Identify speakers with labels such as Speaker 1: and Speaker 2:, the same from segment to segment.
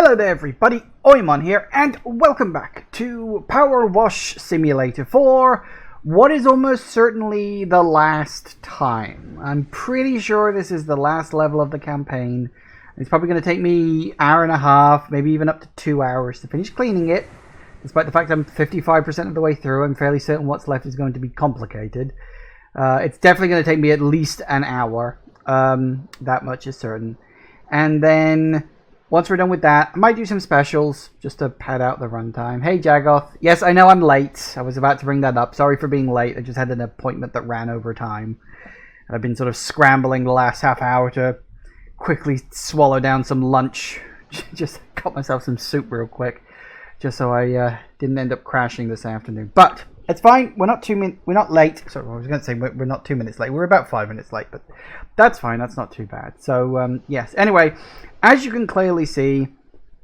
Speaker 1: Hello there everybody, Oimon here, and welcome back to PowerWash Simulator for what is almost certainly the last time. I'm pretty sure this is the last level of the campaign. It's probably going to take me an hour and a half, maybe even up to 2 hours to finish cleaning it. Despite the fact I'm 55% of the way through, I'm fairly certain what's left is going to be complicated. It's definitely going to take me at least an hour, that much is certain. And then once we're done with that, I might do some specials just to pad out the runtime. Hey Jagoth. Yes, I know I'm late. I was about to bring that up. Sorry for being late. I just had an appointment that ran over time. And I've been sort of scrambling the last half hour to quickly swallow down some lunch. Just cut myself some soup real quick. Just so I didn't end up crashing this afternoon. But it's fine. We're not late. Sorry, I was going to say we're not 2 minutes late. We're about 5 minutes late, but that's fine. That's not too bad. So yes. Anyway, as you can clearly see,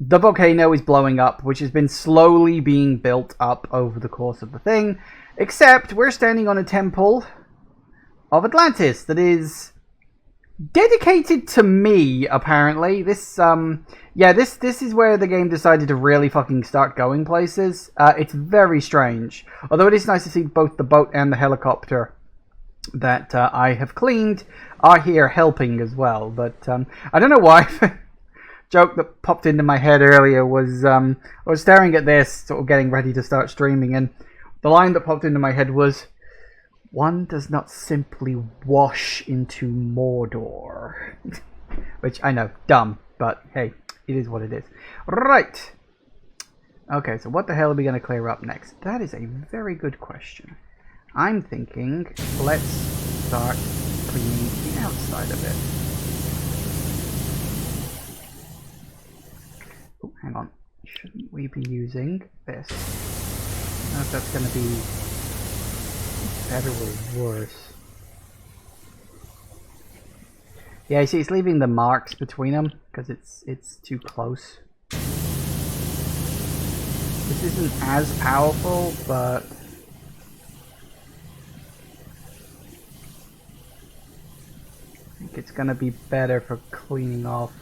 Speaker 1: the volcano is blowing up, which has been slowly being built up over the course of the thing. Except we're standing on a temple of Atlantis that is dedicated to me, apparently. This is where the game decided to really fucking start going places. It's very strange. Although it is nice to see both the boat and the helicopter that I have cleaned are here helping as well. But I don't know why. Joke that popped into my head earlier was I was staring at this, sort of getting ready to start streaming, and the line that popped into my head was, "One does not simply wash into Mordor." Which I know, dumb, but hey, it is what it is. Right. Okay, so what the hell are we going to clear up next? That is a very good question. I'm thinking, let's start cleaning the outside of it. Oh, hang on. Shouldn't we be using this? I don't know if that's going to be better or worse. Yeah, you see, it's leaving the marks between them because it's too close. This isn't as powerful, but I think it's gonna be better for cleaning off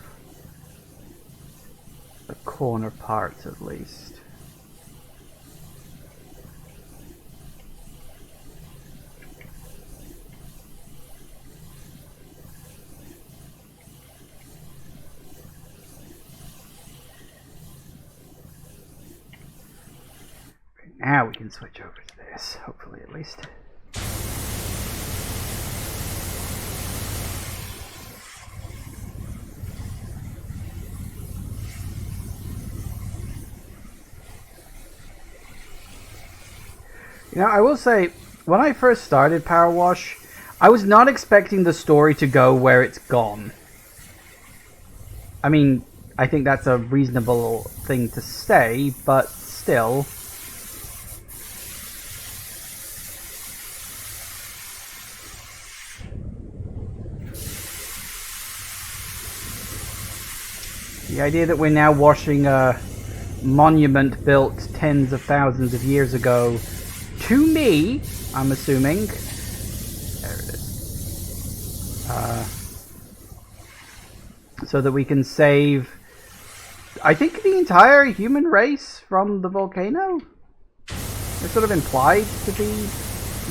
Speaker 1: the corner parts at least. Now we can switch over to this, hopefully at least. You know, I will say, when I first started PowerWash, I was not expecting the story to go where it's gone. I mean, I think that's a reasonable thing to say, but still. The idea that we're now washing a monument built tens of thousands of years ago, to me, I'm assuming. There it is. So that we can save, I think, the entire human race from the volcano. It's sort of implied to be,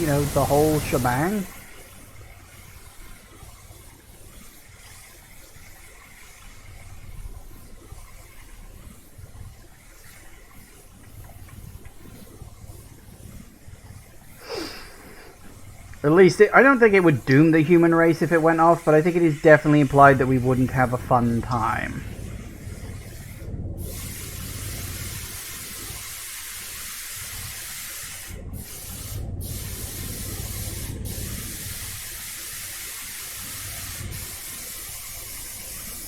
Speaker 1: you know, the whole shebang. At least, I don't think it would doom the human race if it went off, but I think it is definitely implied that we wouldn't have a fun time.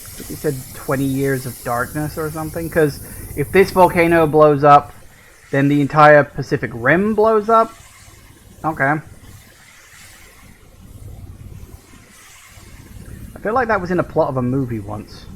Speaker 1: I think you said 20 years of darkness or something, because if this volcano blows up, then the entire Pacific Rim blows up? Okay. I feel like that was in a plot of a movie once.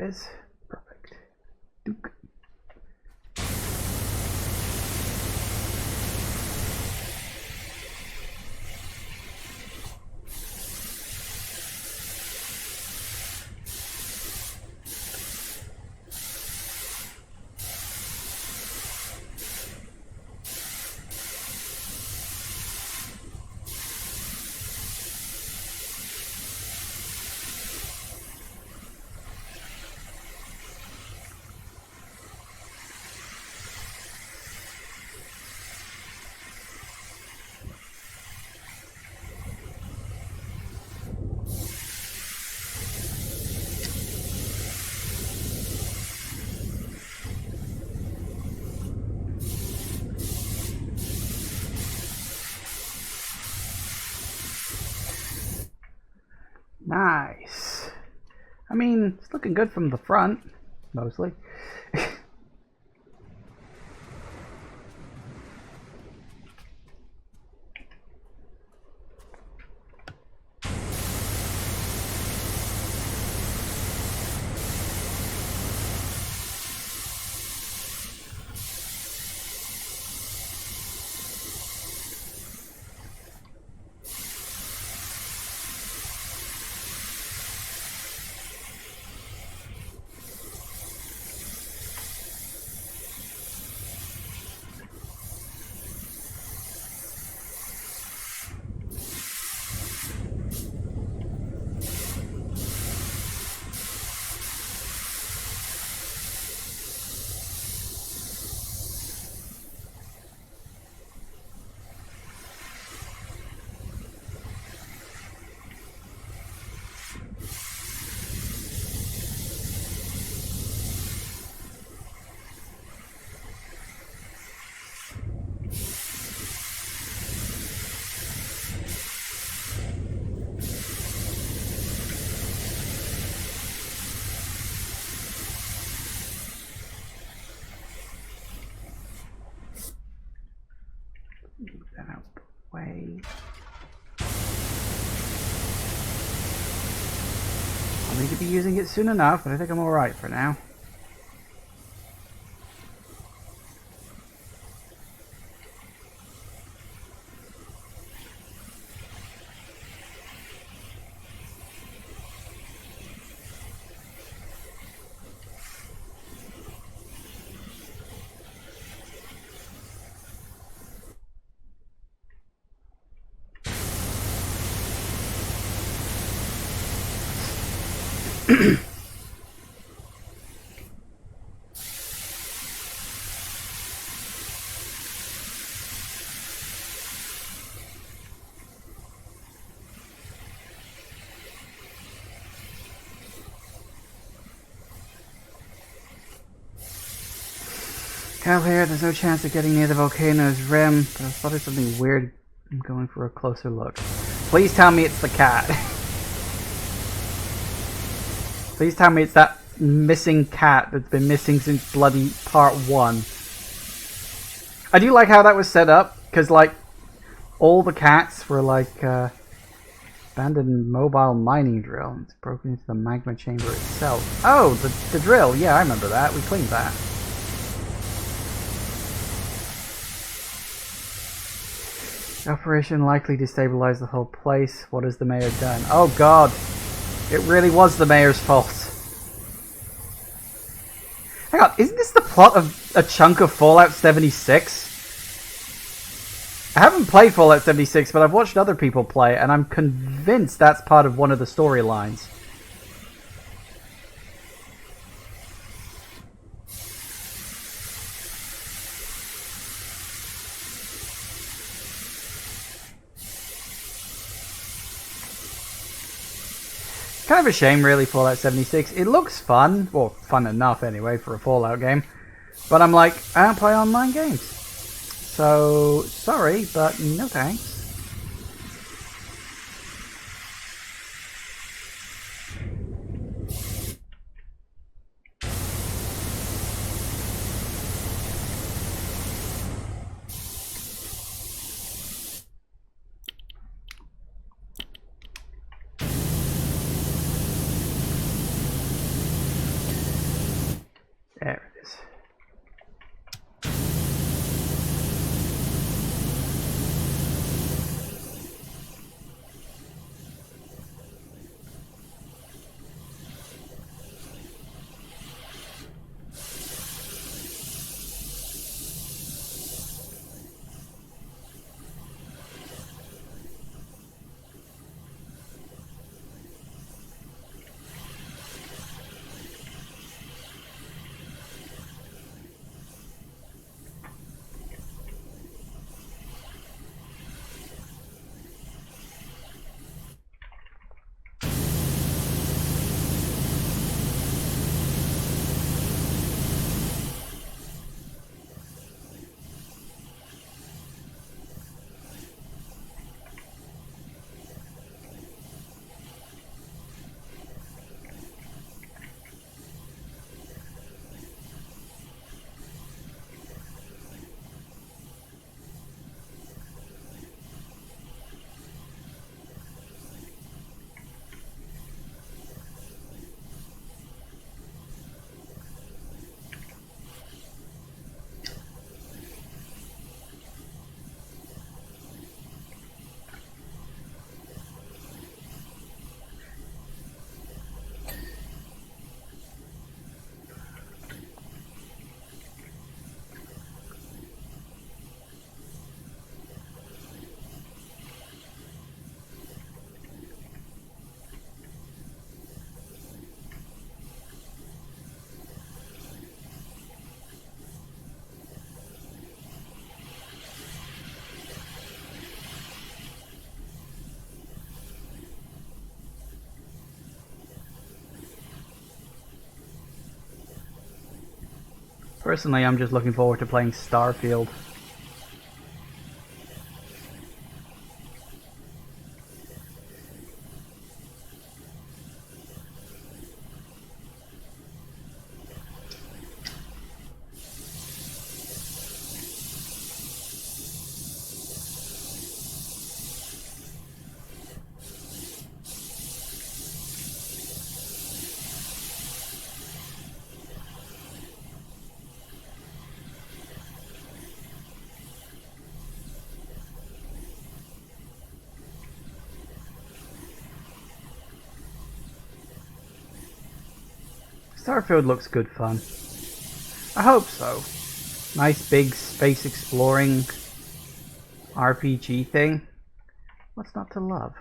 Speaker 1: is. Perfect. Duke. Nice. I mean, it's looking good from the front, mostly. Move that out the way. I'll need to be using it soon enough, but I think I'm alright for now. Out here, there's no chance of getting near the volcano's rim, but I spotted something weird. I'm going for a closer look. Please tell me it's the cat. Please tell me it's that missing cat that's been missing since bloody part 1. I do like how that was set up, because like all the cats were like abandoned mobile mining drill. It's broken into the magma chamber itself. Oh, the drill. Yeah, I remember that. We cleaned that. Operation likely destabilized the whole place. What has the mayor done? Oh god! It really was the mayor's fault. Hang on, isn't this the plot of a chunk of Fallout 76? I haven't played Fallout 76, but I've watched other people play, and I'm convinced that's part of one of the storylines. Kind of a shame, really, Fallout 76. It looks fun. Well, fun enough, anyway, for a Fallout game. But I'm like, I don't play online games. So, sorry, but no thanks. Personally, I'm just looking forward to playing Starfield. Starfield looks good fun. I hope so. Nice big space exploring RPG thing. What's not to love?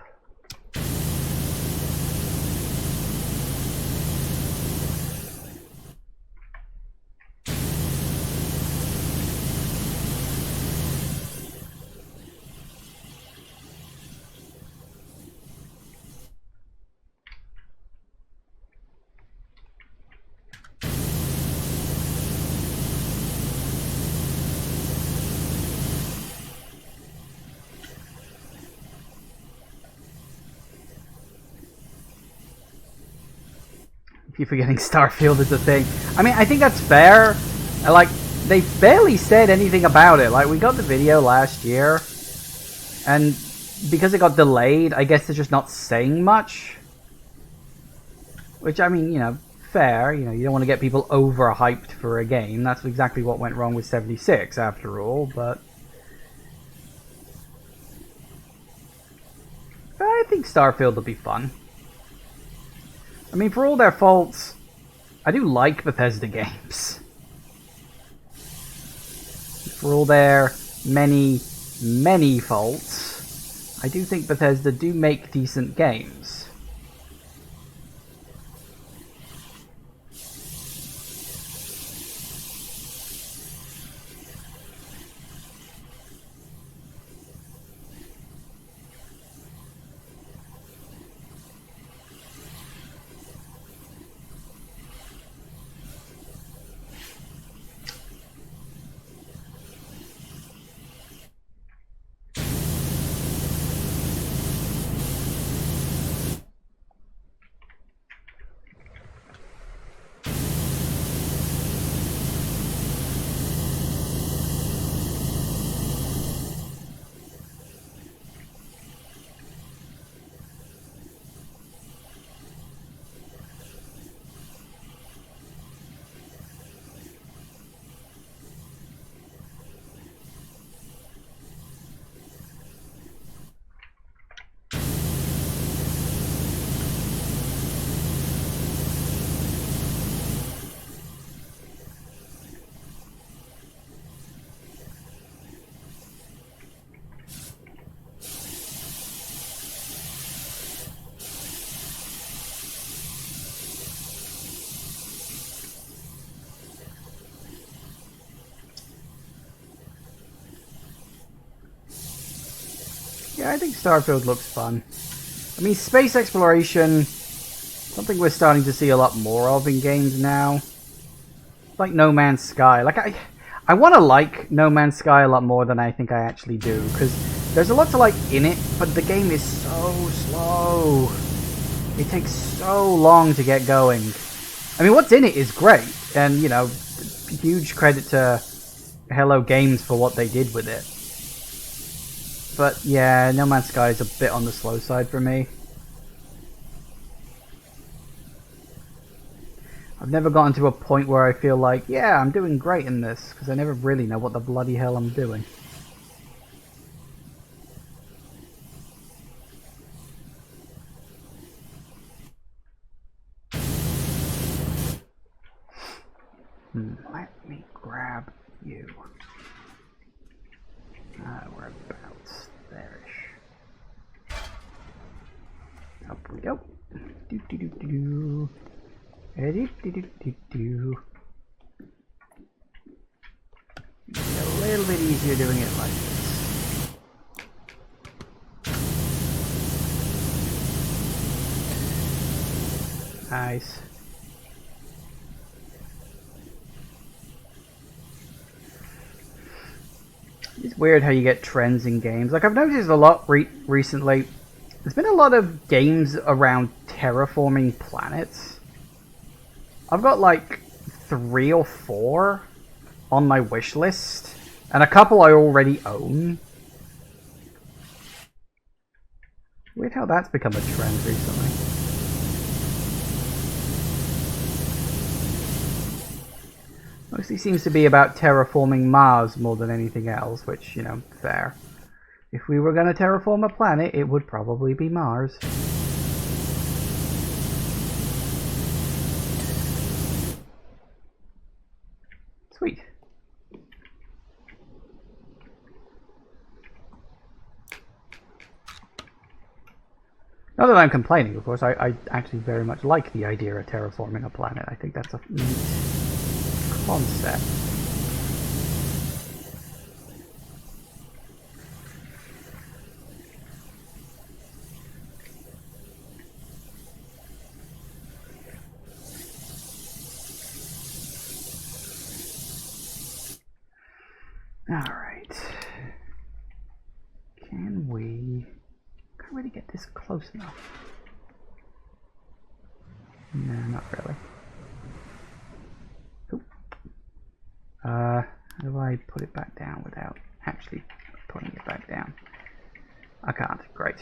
Speaker 1: Keep forgetting Starfield is a thing. I mean, I think that's fair. Like, they barely said anything about it. Like, we got the video last year, and because it got delayed, I guess they're just not saying much. Which, I mean, you know, fair. You know, you don't want to get people overhyped for a game. That's exactly what went wrong with 76, after all, but I think Starfield will be fun. I mean, for all their faults, I do like Bethesda games. For all their many, many faults, I do think Bethesda do make decent games. Yeah, I think Starfield looks fun. I mean, space exploration, something we're starting to see a lot more of in games now. Like No Man's Sky. Like, I want to like No Man's Sky a lot more than I think I actually do, because there's a lot to like in it, but the game is so slow. It takes so long to get going. I mean, what's in it is great, and, you know, huge credit to Hello Games for what they did with it. But yeah, No Man's Sky is a bit on the slow side for me. I've never gotten to a point where I feel like, yeah, I'm doing great in this, because I never really know what the bloody hell I'm doing. Let me grab you. We're about there-ish. Up we go. Do do do do do. Do do do do do. It's a little bit easier doing it like this. Nice. It's weird how you get trends in games. Like, I've noticed a lot recently. There's been a lot of games around terraforming planets. I've got like 3 or 4 on my wish list, and a couple I already own. Weird how that's become a trend recently. Mostly seems to be about terraforming Mars more than anything else, which, you know, fair. If we were going to terraform a planet, it would probably be Mars. Sweet. Not that I'm complaining, of course. I actually very much like the idea of terraforming a planet. I think that's a neat concept. Alright. Can we... Can't really get this close enough. No, not really. Oop. How do I put it back down without actually putting it back down? I can't. Great.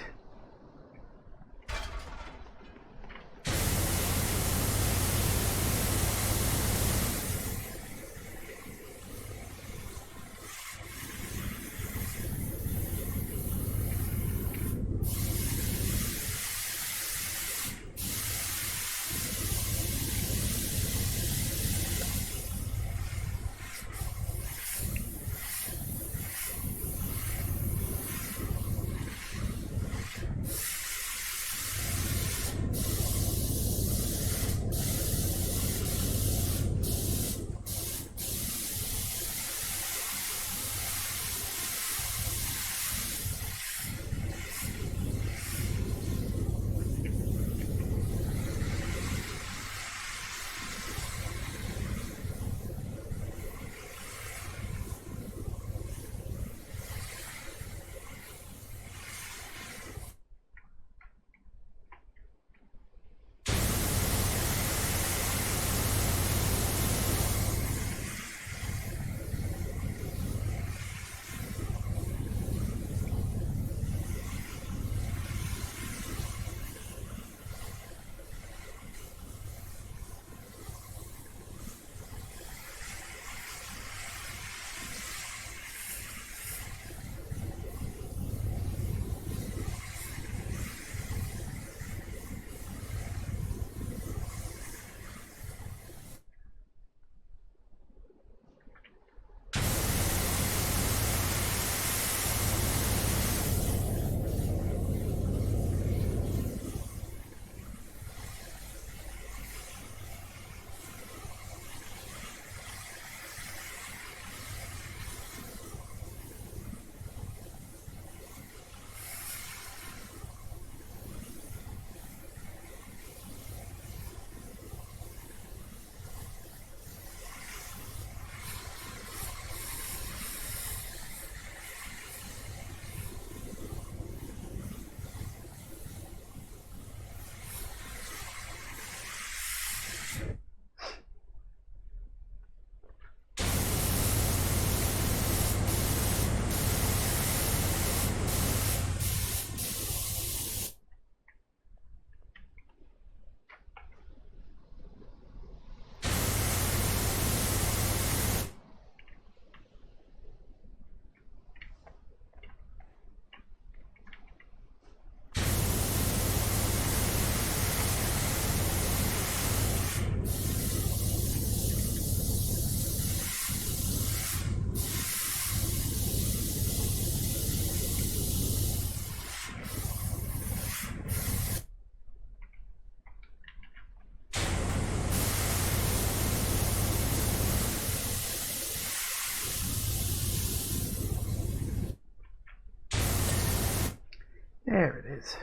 Speaker 1: There it is.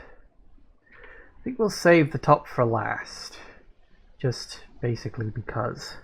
Speaker 1: I think we'll save the top for last. Just basically because.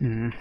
Speaker 1: Hmm.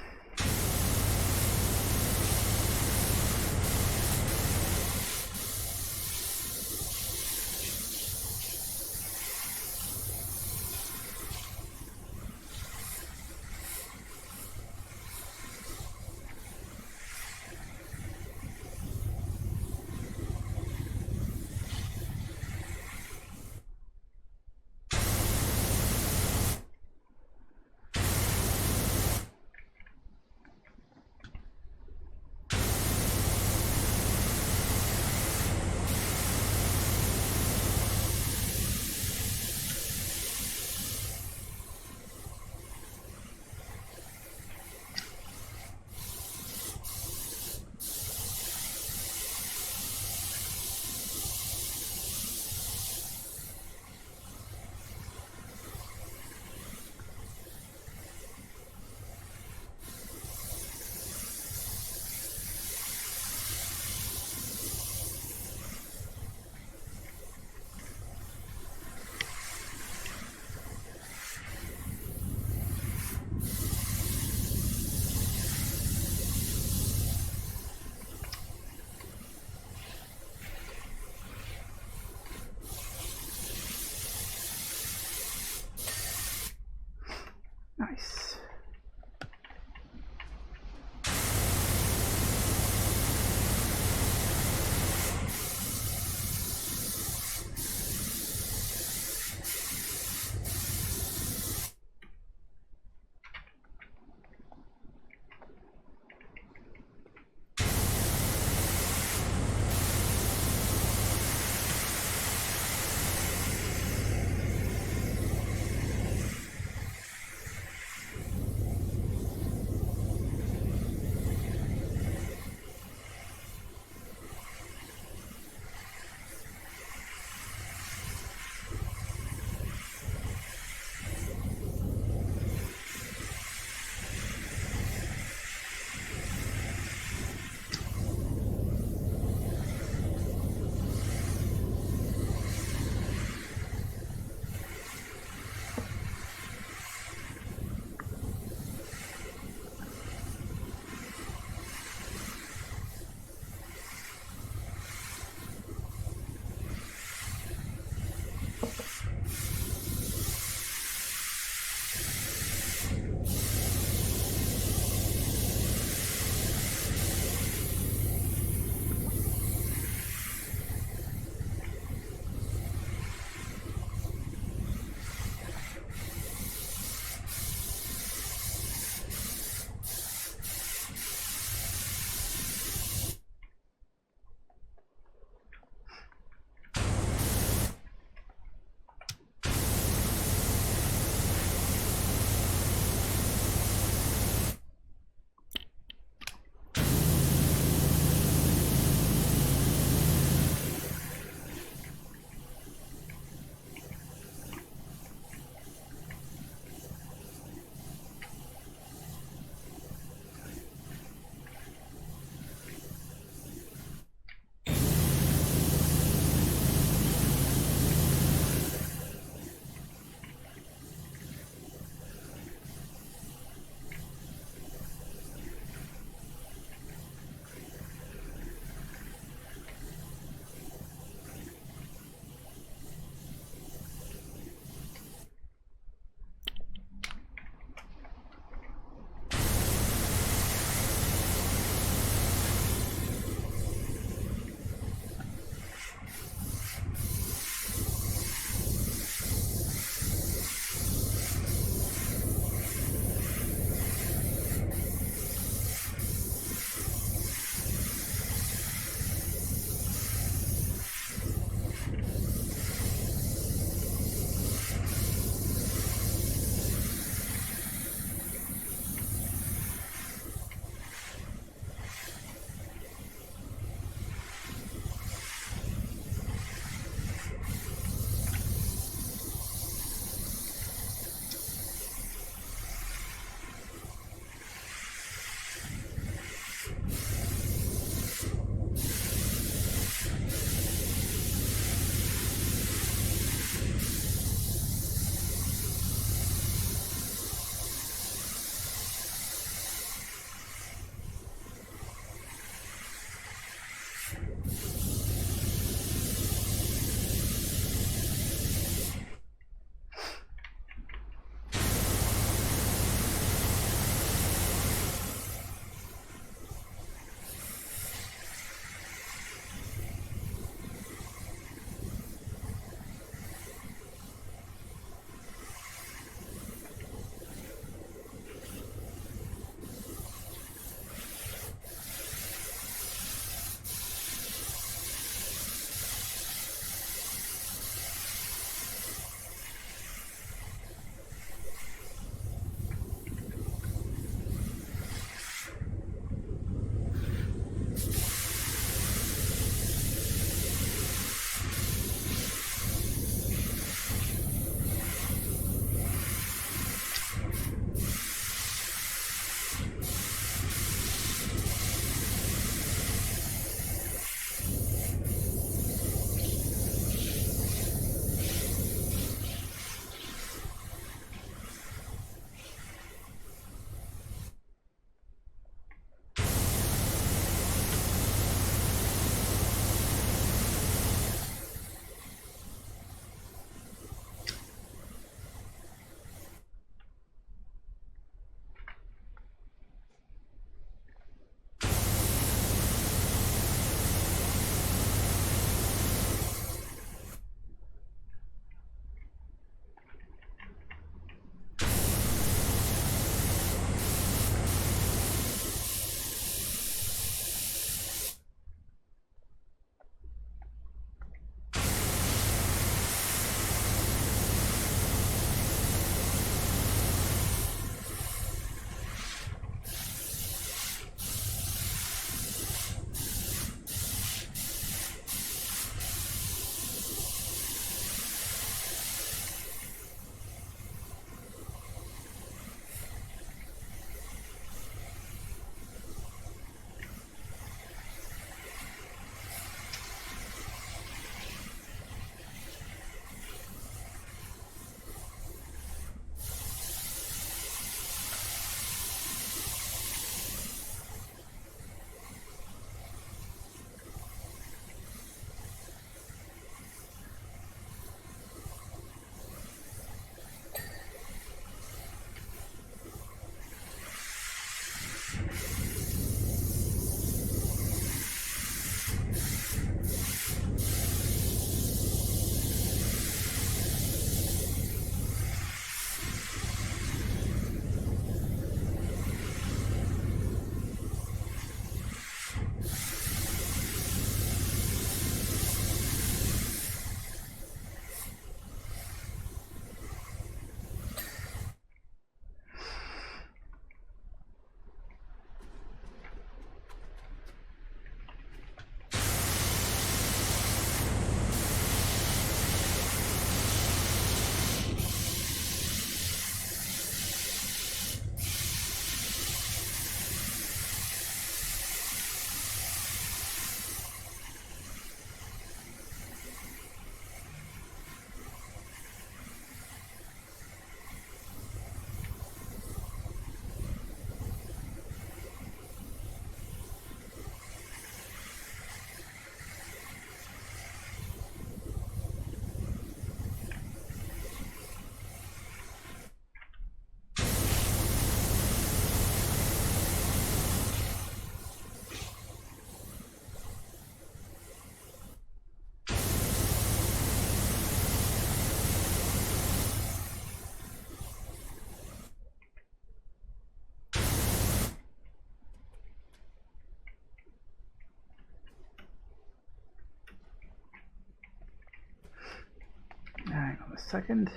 Speaker 1: second.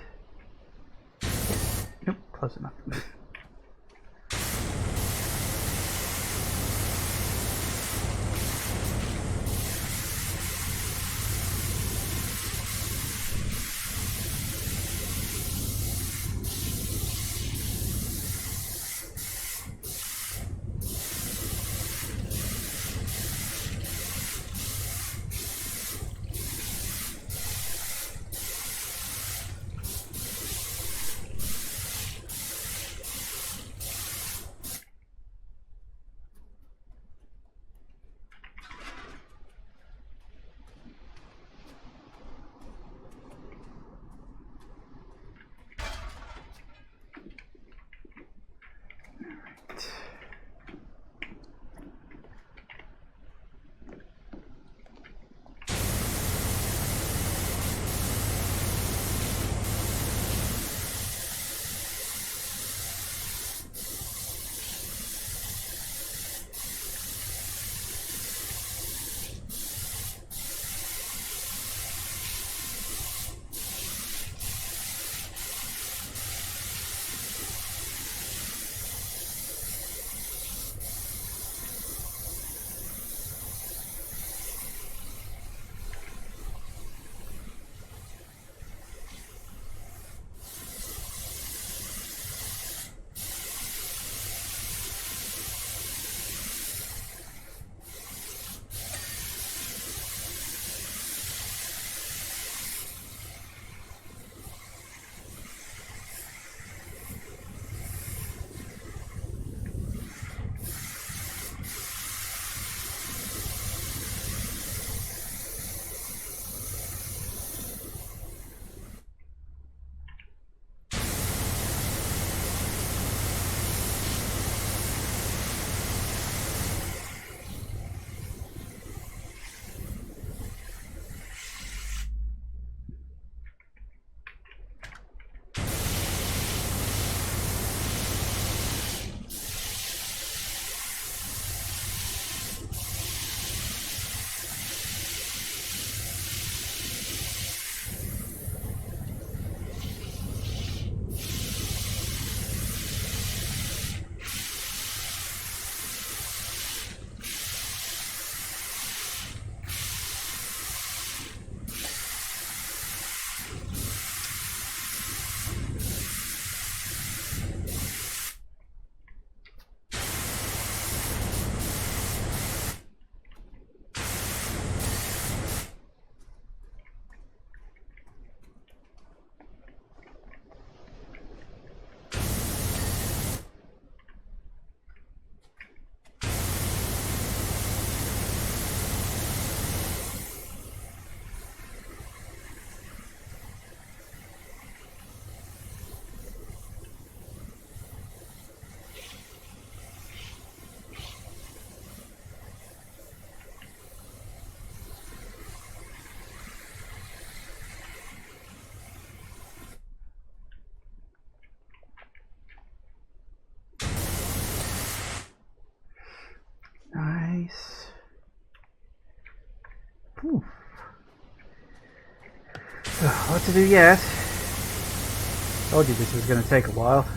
Speaker 1: Nope, close enough. Nice. Oof. What to do yet? Told you this was going to take a while.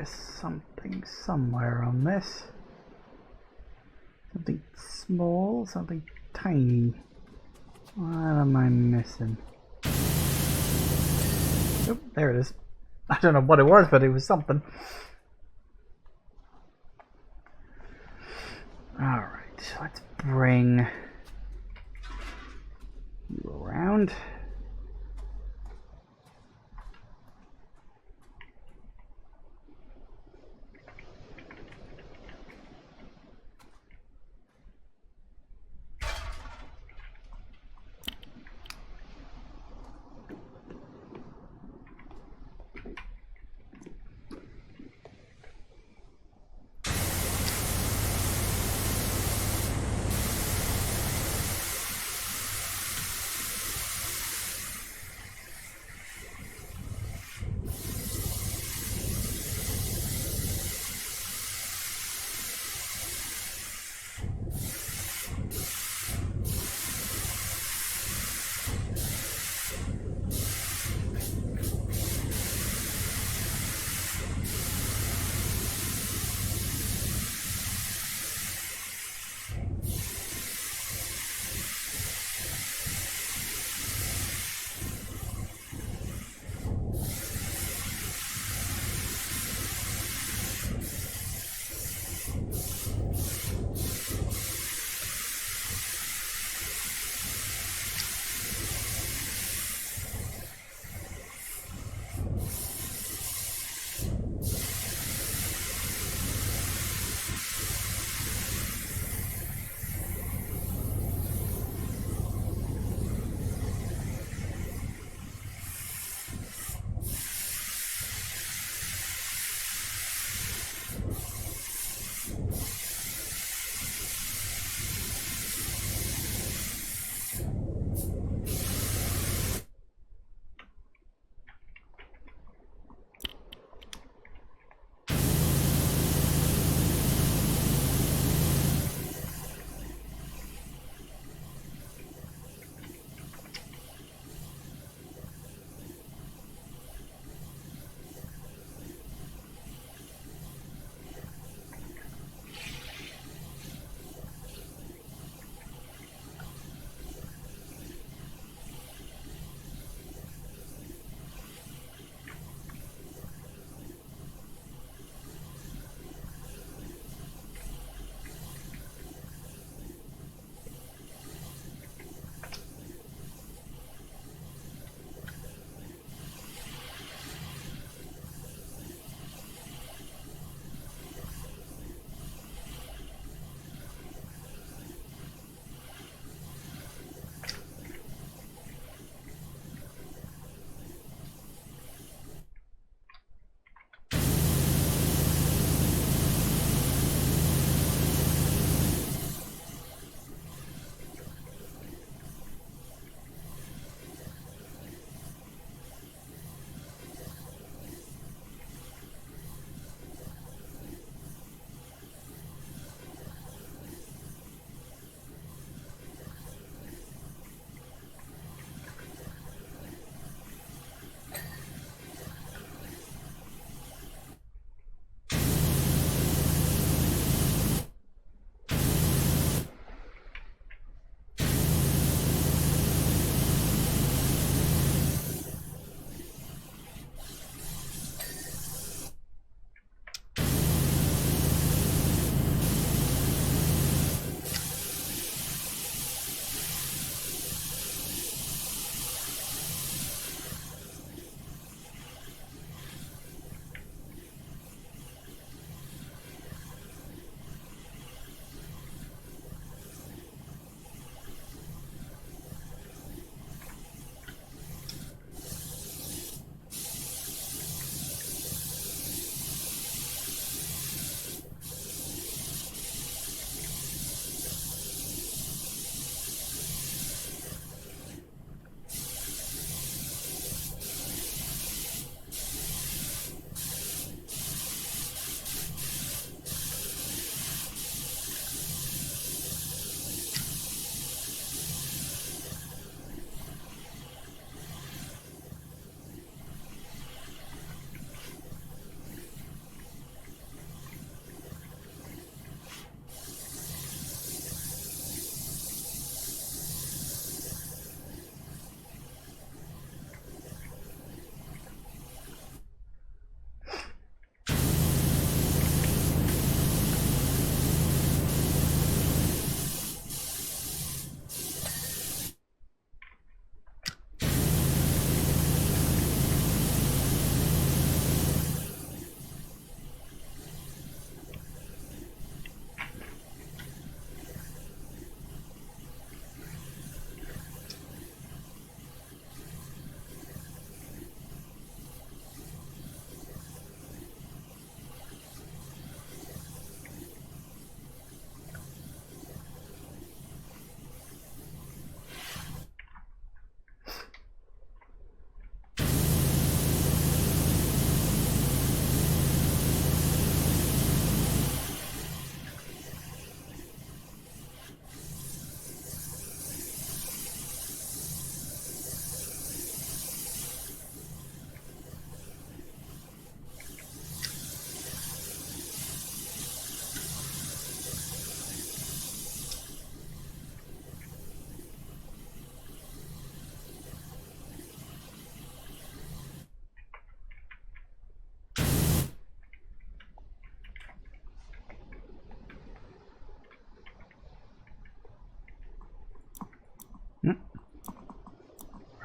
Speaker 1: There's something somewhere on this. Something small, something tiny. What am I missing? Oh, there it is. I don't know what it was, but it was something. Alright, let's bring you around.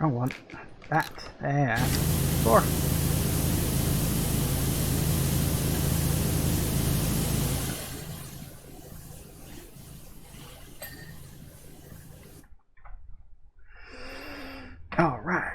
Speaker 1: Wrong one. That. There. 4. All right.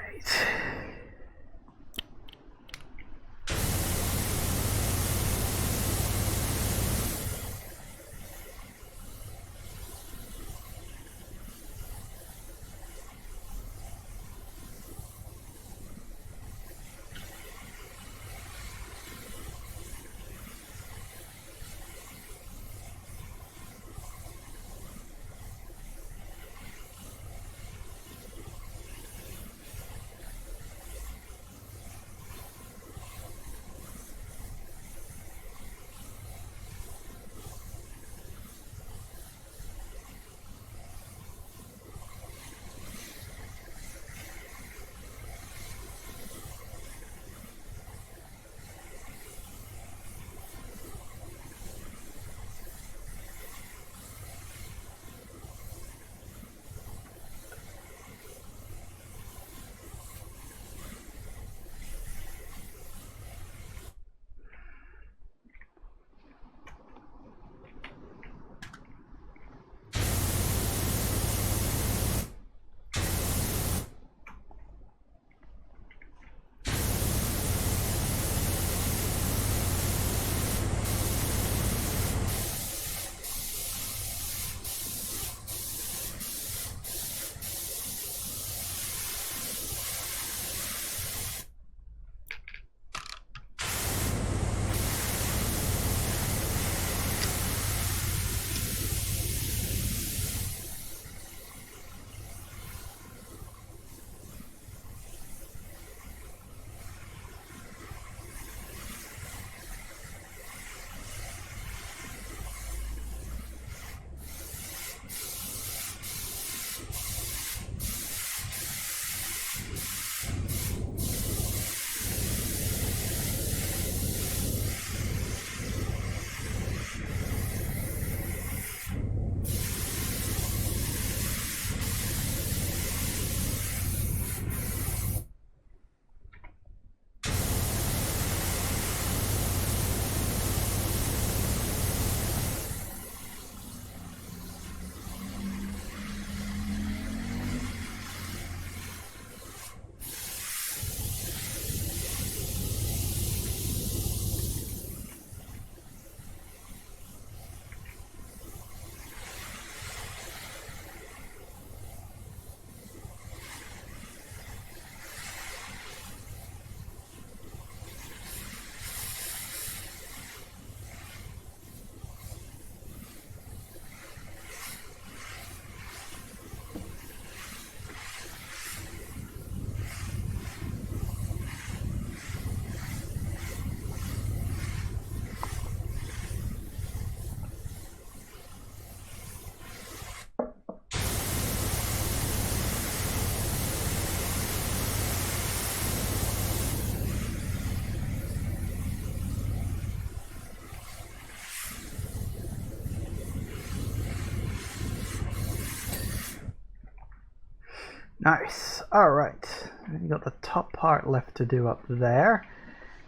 Speaker 1: Nice. Alright. We've got the top part left to do up there.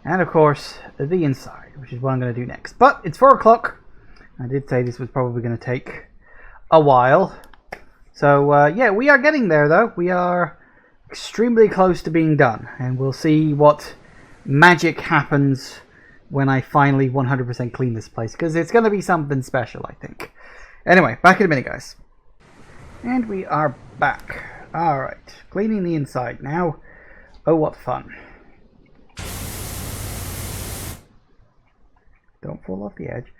Speaker 1: And of course, the inside, which is what I'm going to do next. But it's 4 o'clock. I did say this was probably going to take a while. So, yeah, we are getting there, though. We are extremely close to being done. And we'll see what magic happens when I finally 100% clean this place. Because it's going to be something special, I think. Anyway, back in a minute, guys. And we are back. Alright, cleaning the inside now. Oh, what fun. Don't fall off the edge.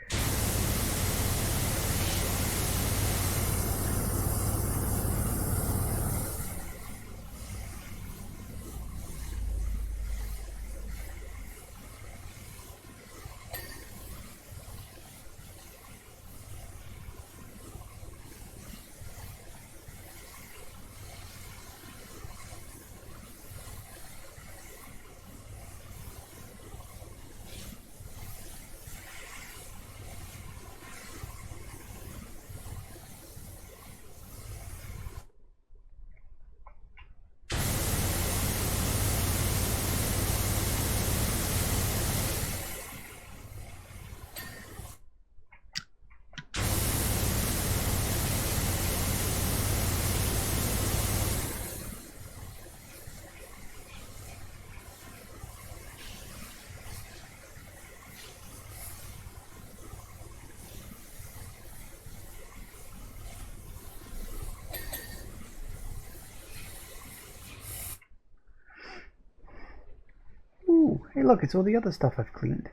Speaker 1: Hey look, it's all the other stuff I've cleaned.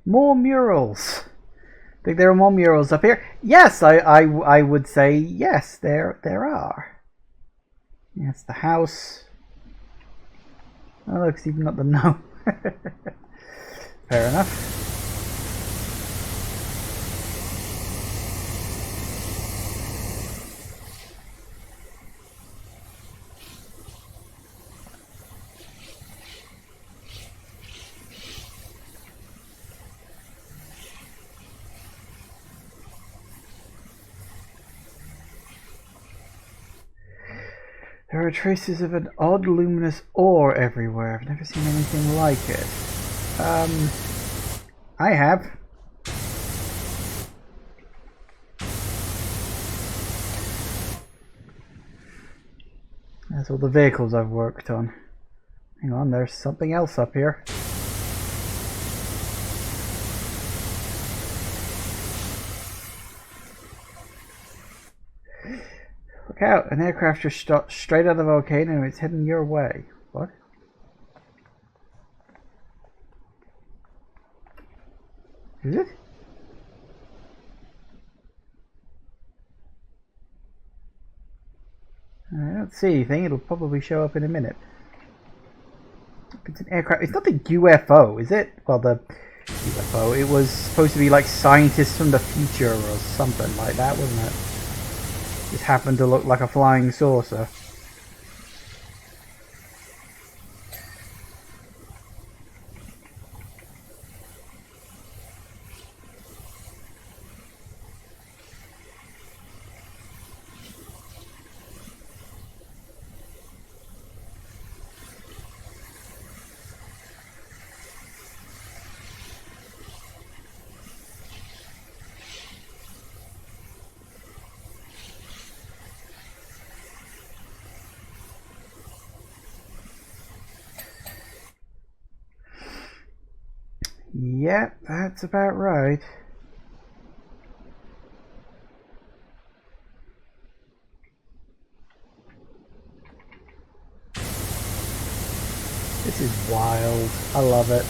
Speaker 1: More murals. Think there are more murals up here? Yes, I would say yes, there are. Yes, the house. Oh look, it's even got the no. Fair enough. There are traces of an odd luminous ore everywhere. I've never seen anything like it. I have. That's all the vehicles I've worked on. Hang on, there's something else up here. Look out, an aircraft just shot straight out of the volcano. It's heading your way. What? Is it? I don't see anything. It'll probably show up in a minute. It's an aircraft. It's not the UFO, is it? Well, the UFO. It was supposed to be like scientists from the future or something like that, wasn't it? Just happened to look like a flying saucer. Yep, that's about right. This is wild. I love it.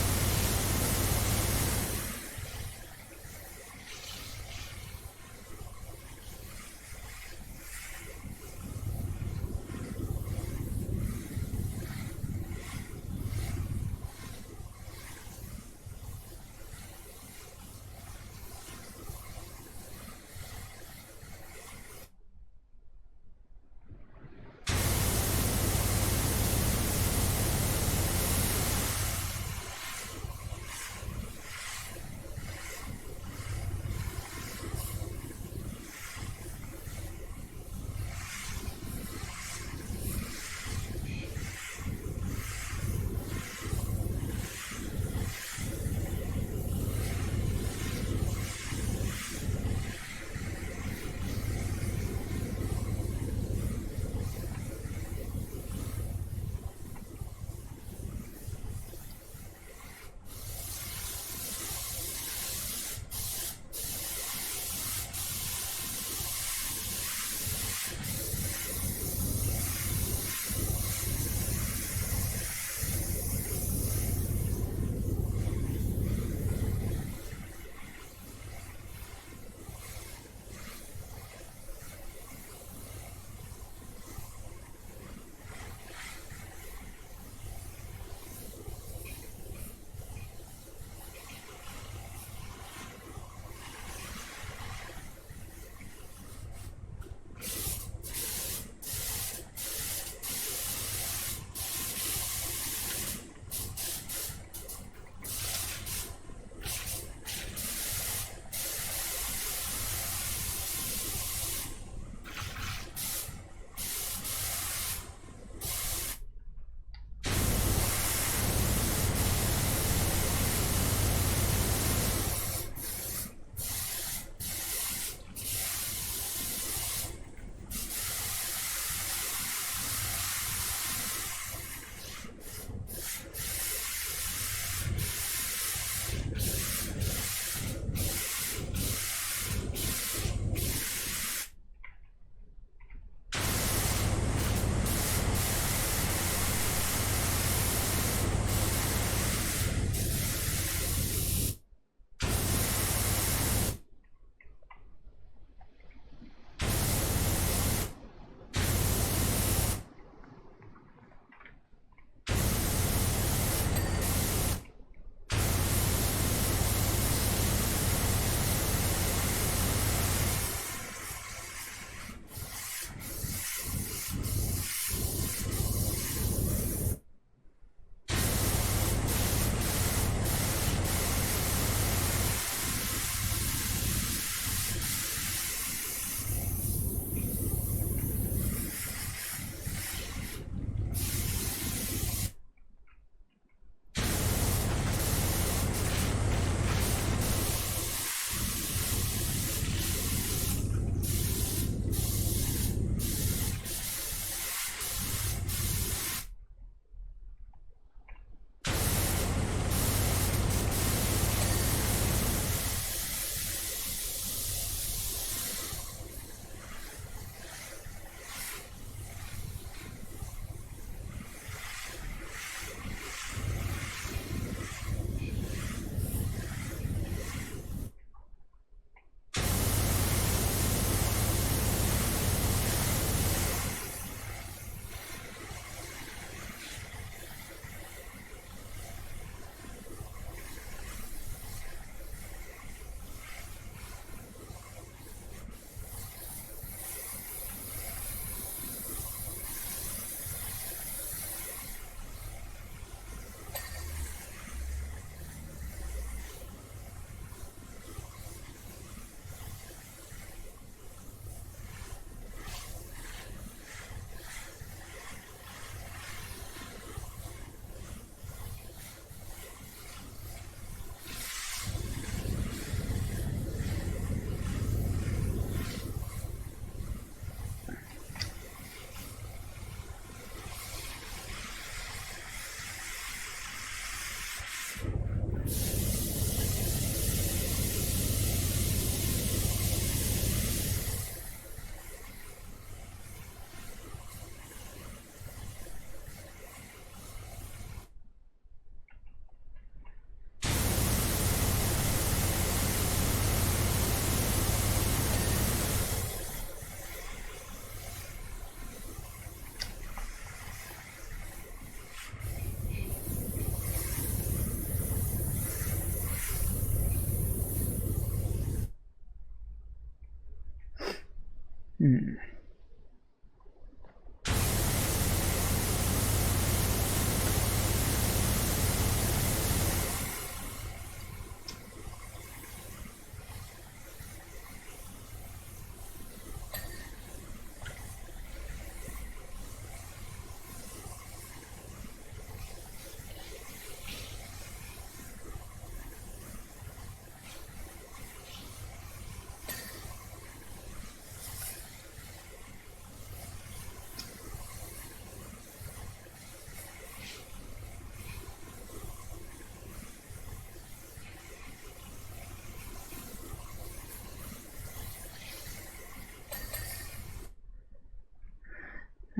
Speaker 1: Hmm.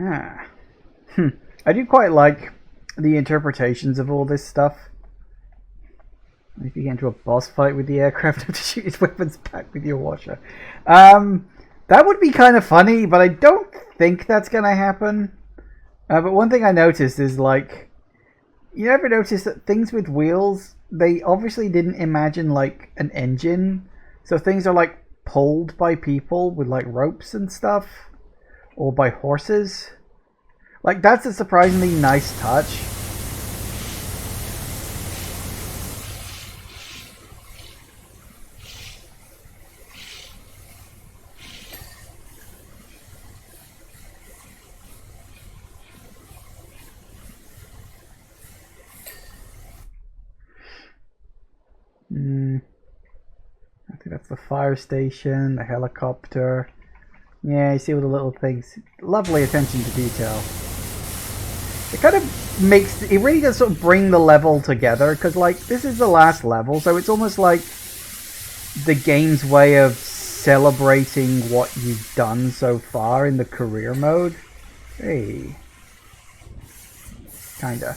Speaker 1: Ah. I do quite like the interpretations of all this stuff. If you get into a boss fight with the aircraft, have to shoot his weapons back with your washer. That would be kind of funny, but I don't think that's going to happen. But one thing I noticed is, like, you ever notice that things with wheels, they obviously didn't imagine, like, an engine. So things are, like, pulled by people with, like, ropes and stuff. Or by horses. Like, that's a surprisingly nice touch. I think that's the fire station, the helicopter. Yeah, you see all the little things. Lovely attention to detail. It kind of makes, it really does sort of bring the level together, because, like, this is the last level, so it's almost like the game's way of celebrating what you've done so far in the career mode. Hey. Kinda.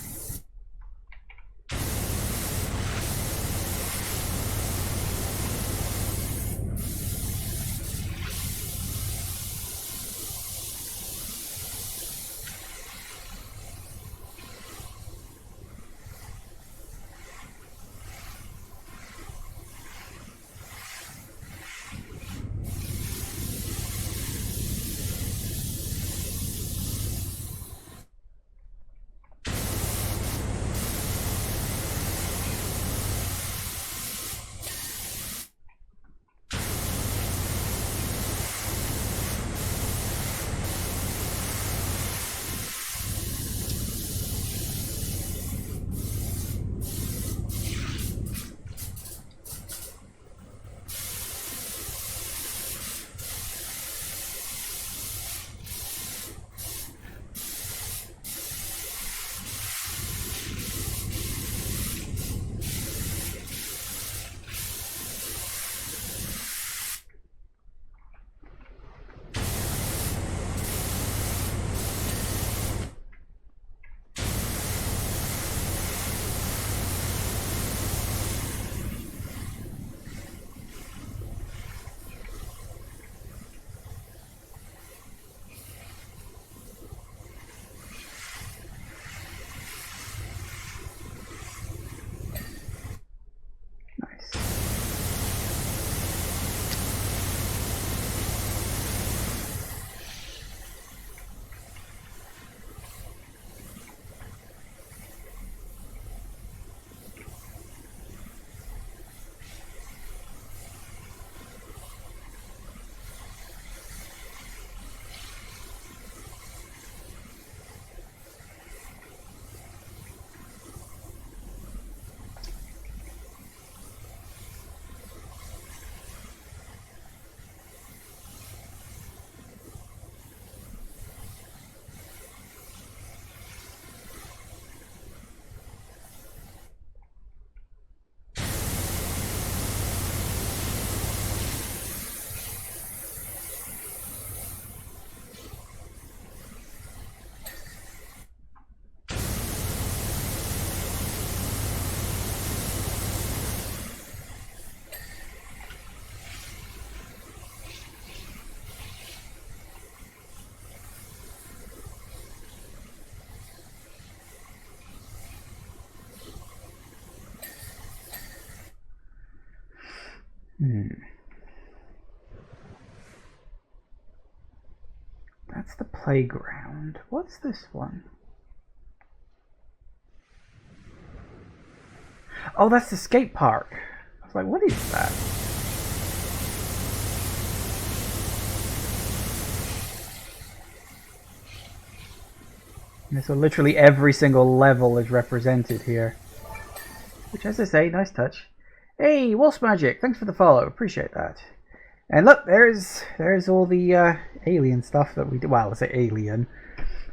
Speaker 1: playground. What's this one? Oh, that's the skate park. I was like, what is that? And so literally every single level is represented here. Which, as I say, nice touch. Hey, Wolf's Magic, thanks for the follow. Appreciate that. And look, there's all the alien stuff that we do. Well, I say alien.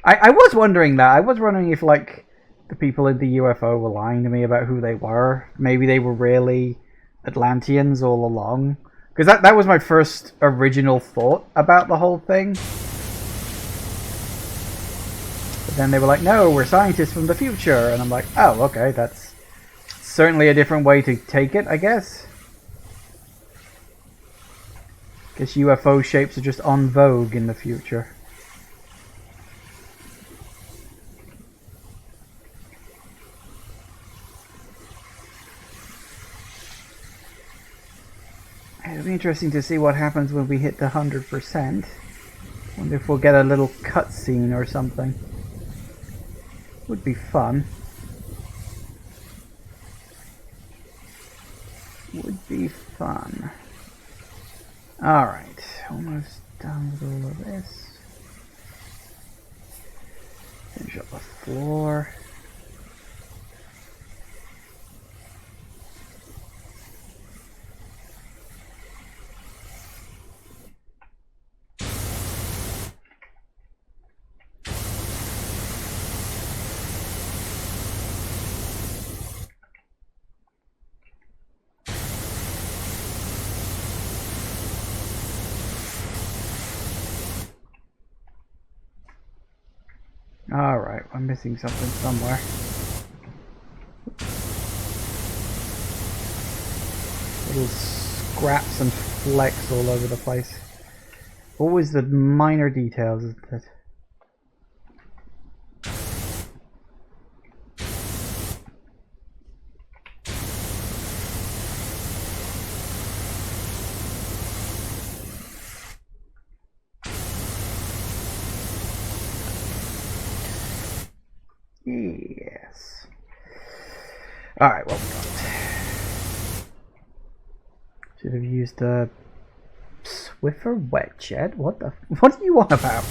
Speaker 1: I was wondering that. I was wondering if, like, the people in the UFO were lying to me about who they were. Maybe they were really Atlanteans all along. Because that was my first original thought about the whole thing. But then they were like, no, we're scientists from the future. And I'm like, oh, okay, that's certainly a different way to take it, I guess. Guess UFO shapes are just en vogue in the future. It'll be interesting to see what happens when we hit the 100%. Wonder if we'll get a little cutscene or something. Would be fun. Would be fun. Alright, almost done with all of this. Finish up the floor. Alright, I'm missing something somewhere. Little scraps and flecks all over the place. Always the minor details, isn't it? Yes. Alright, what we got? Should have used a Swiffer wet jet? What the? What do you want about?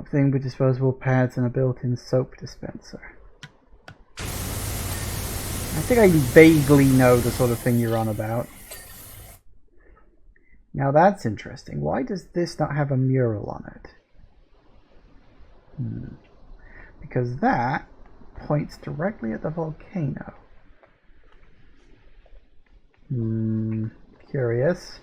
Speaker 1: Thing with disposable pads and a built-in soap dispenser. I think I vaguely know the sort of thing you're on about. Now that's interesting. Why does this not have a mural on it? Because that points directly at the volcano. Curious.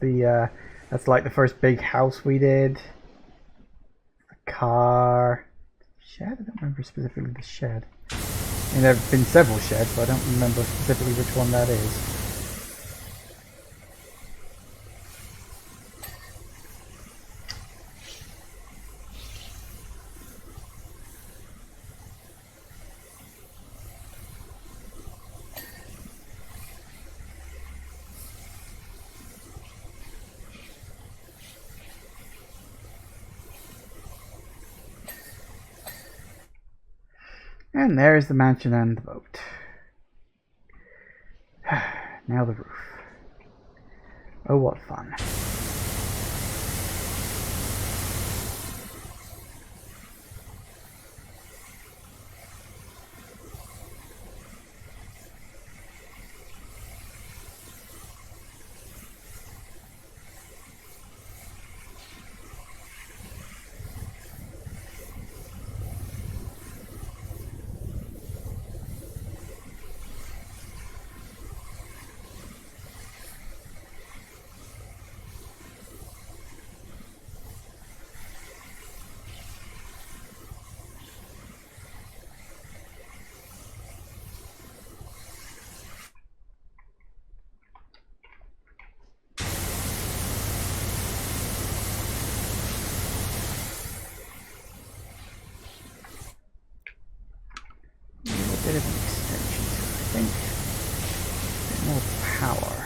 Speaker 1: Yeah, that's like the first big house we did. The car. Shed? I don't remember specifically the shed. I mean, there have been several sheds, but I don't remember specifically which one that is. And there's the mansion and the boat. Now the roof. Oh, what fun. Bit of an extension to it, I think. A bit more power.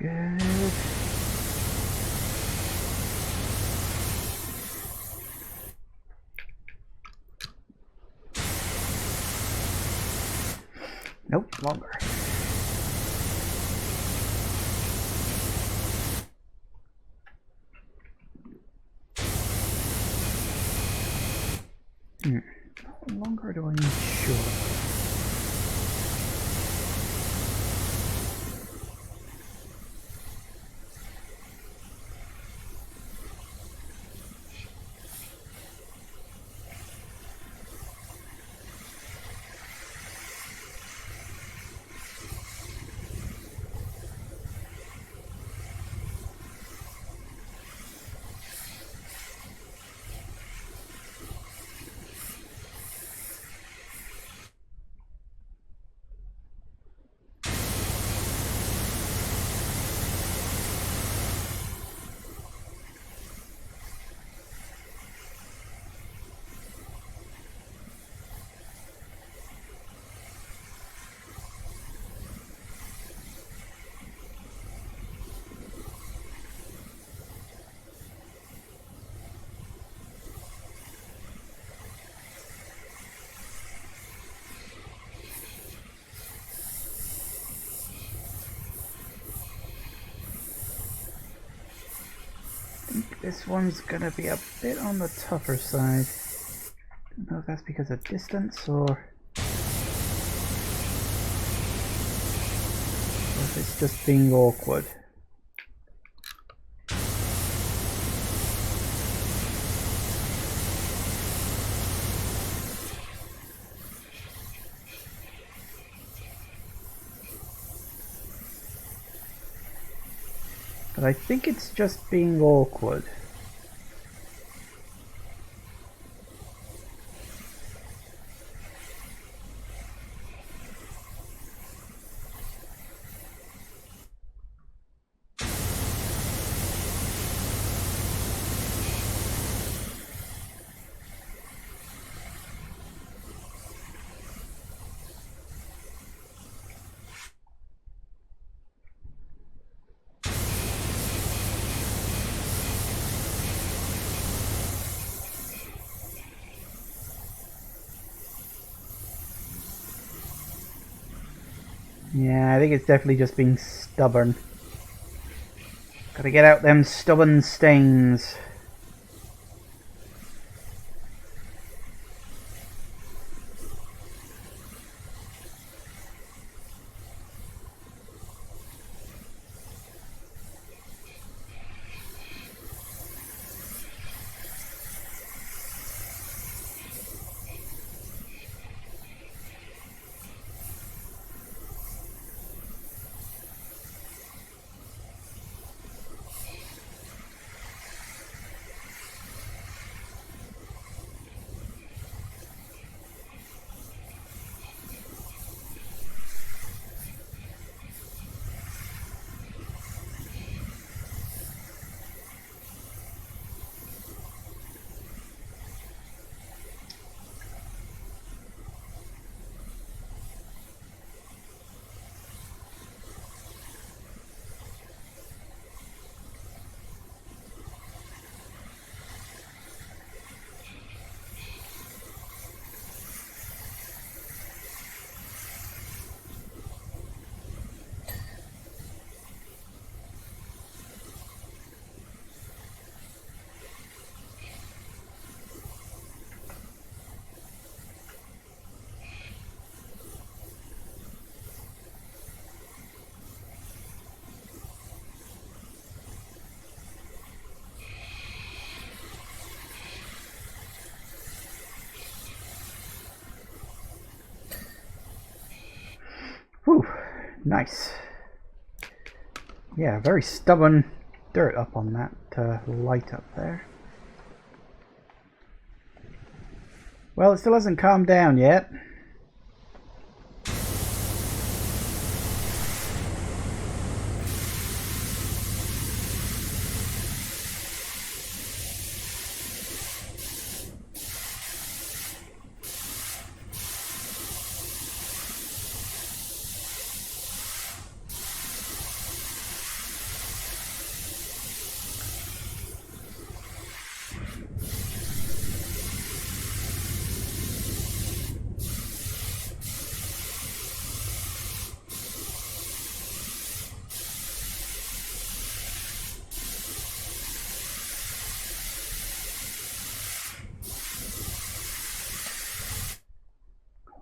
Speaker 1: Good. Nope, longer. How longer do I need? Sure. this one's gonna be a bit on the tougher side. I don't know if that's because of distance or if it's just being awkward. But I think it's just being awkward. Yeah, I think it's definitely just being stubborn. Gotta get out them stubborn stains. Whew, nice. Yeah, very stubborn dirt up on that light up there. Well, it still hasn't calmed down yet.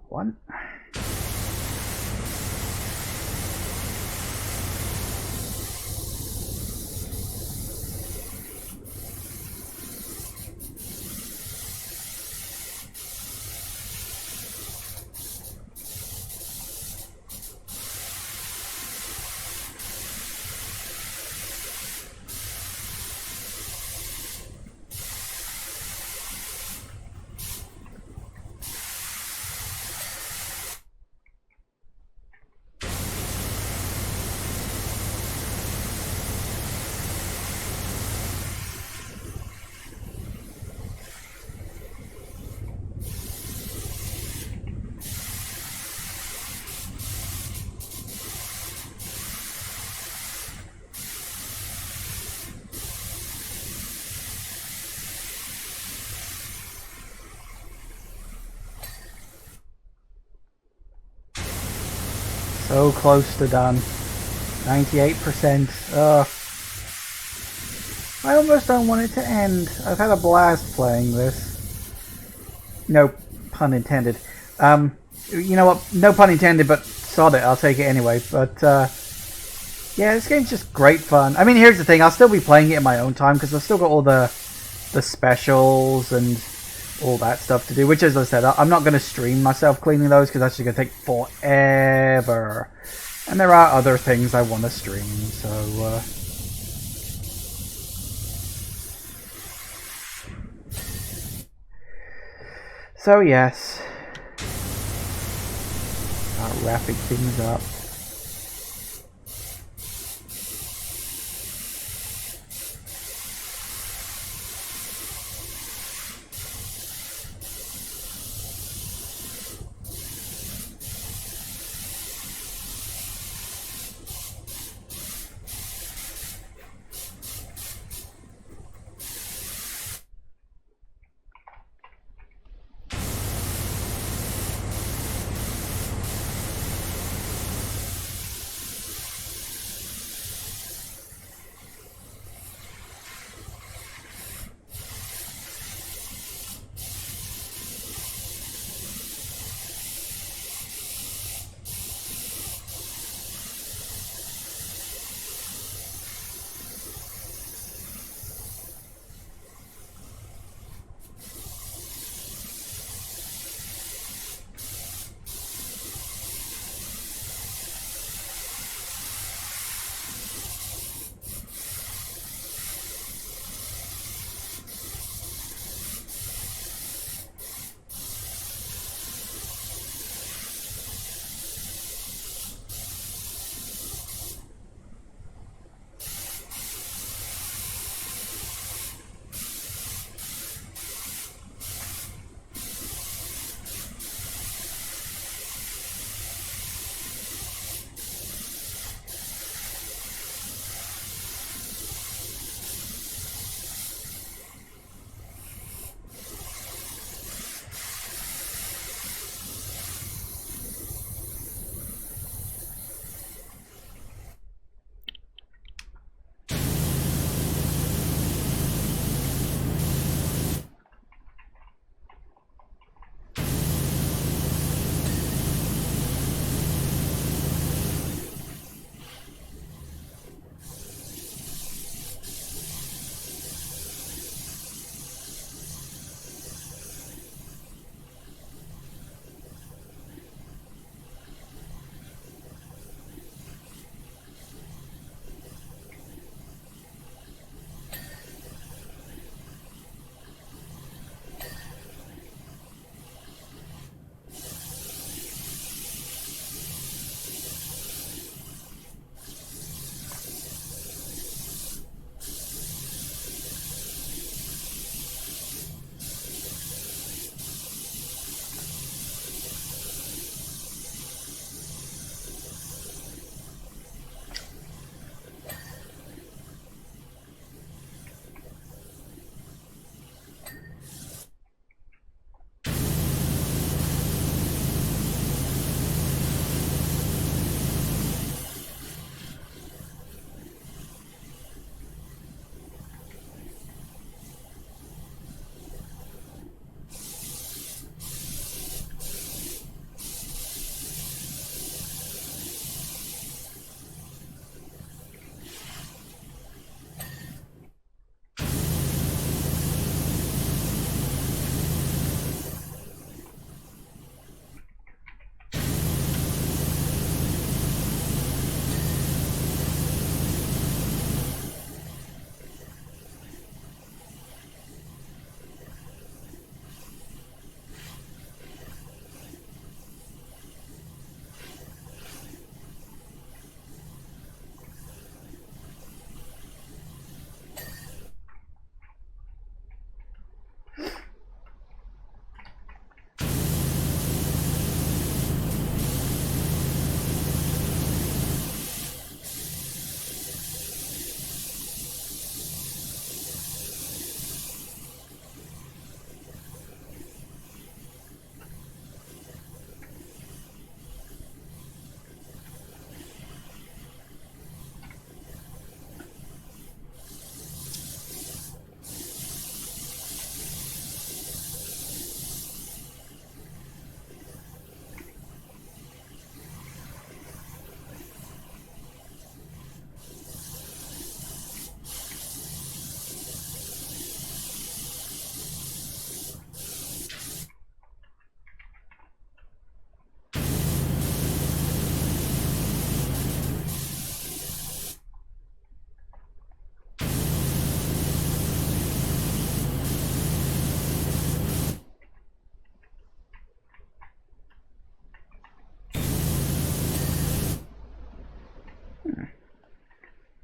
Speaker 1: One. So close to done. 98%. I almost don't want it to end. I've had a blast playing this. No pun intended. You know what? No pun intended, but sod it. I'll take it anyway. But yeah, this game's just great fun. I mean, here's the thing. I'll still be playing it in my own time because I've still got all the specials and all that stuff to do. Which, as I said, I'm not going to stream myself cleaning those because that's just going to take forever. And there are other things I want to stream, so... So yes, start wrapping things up.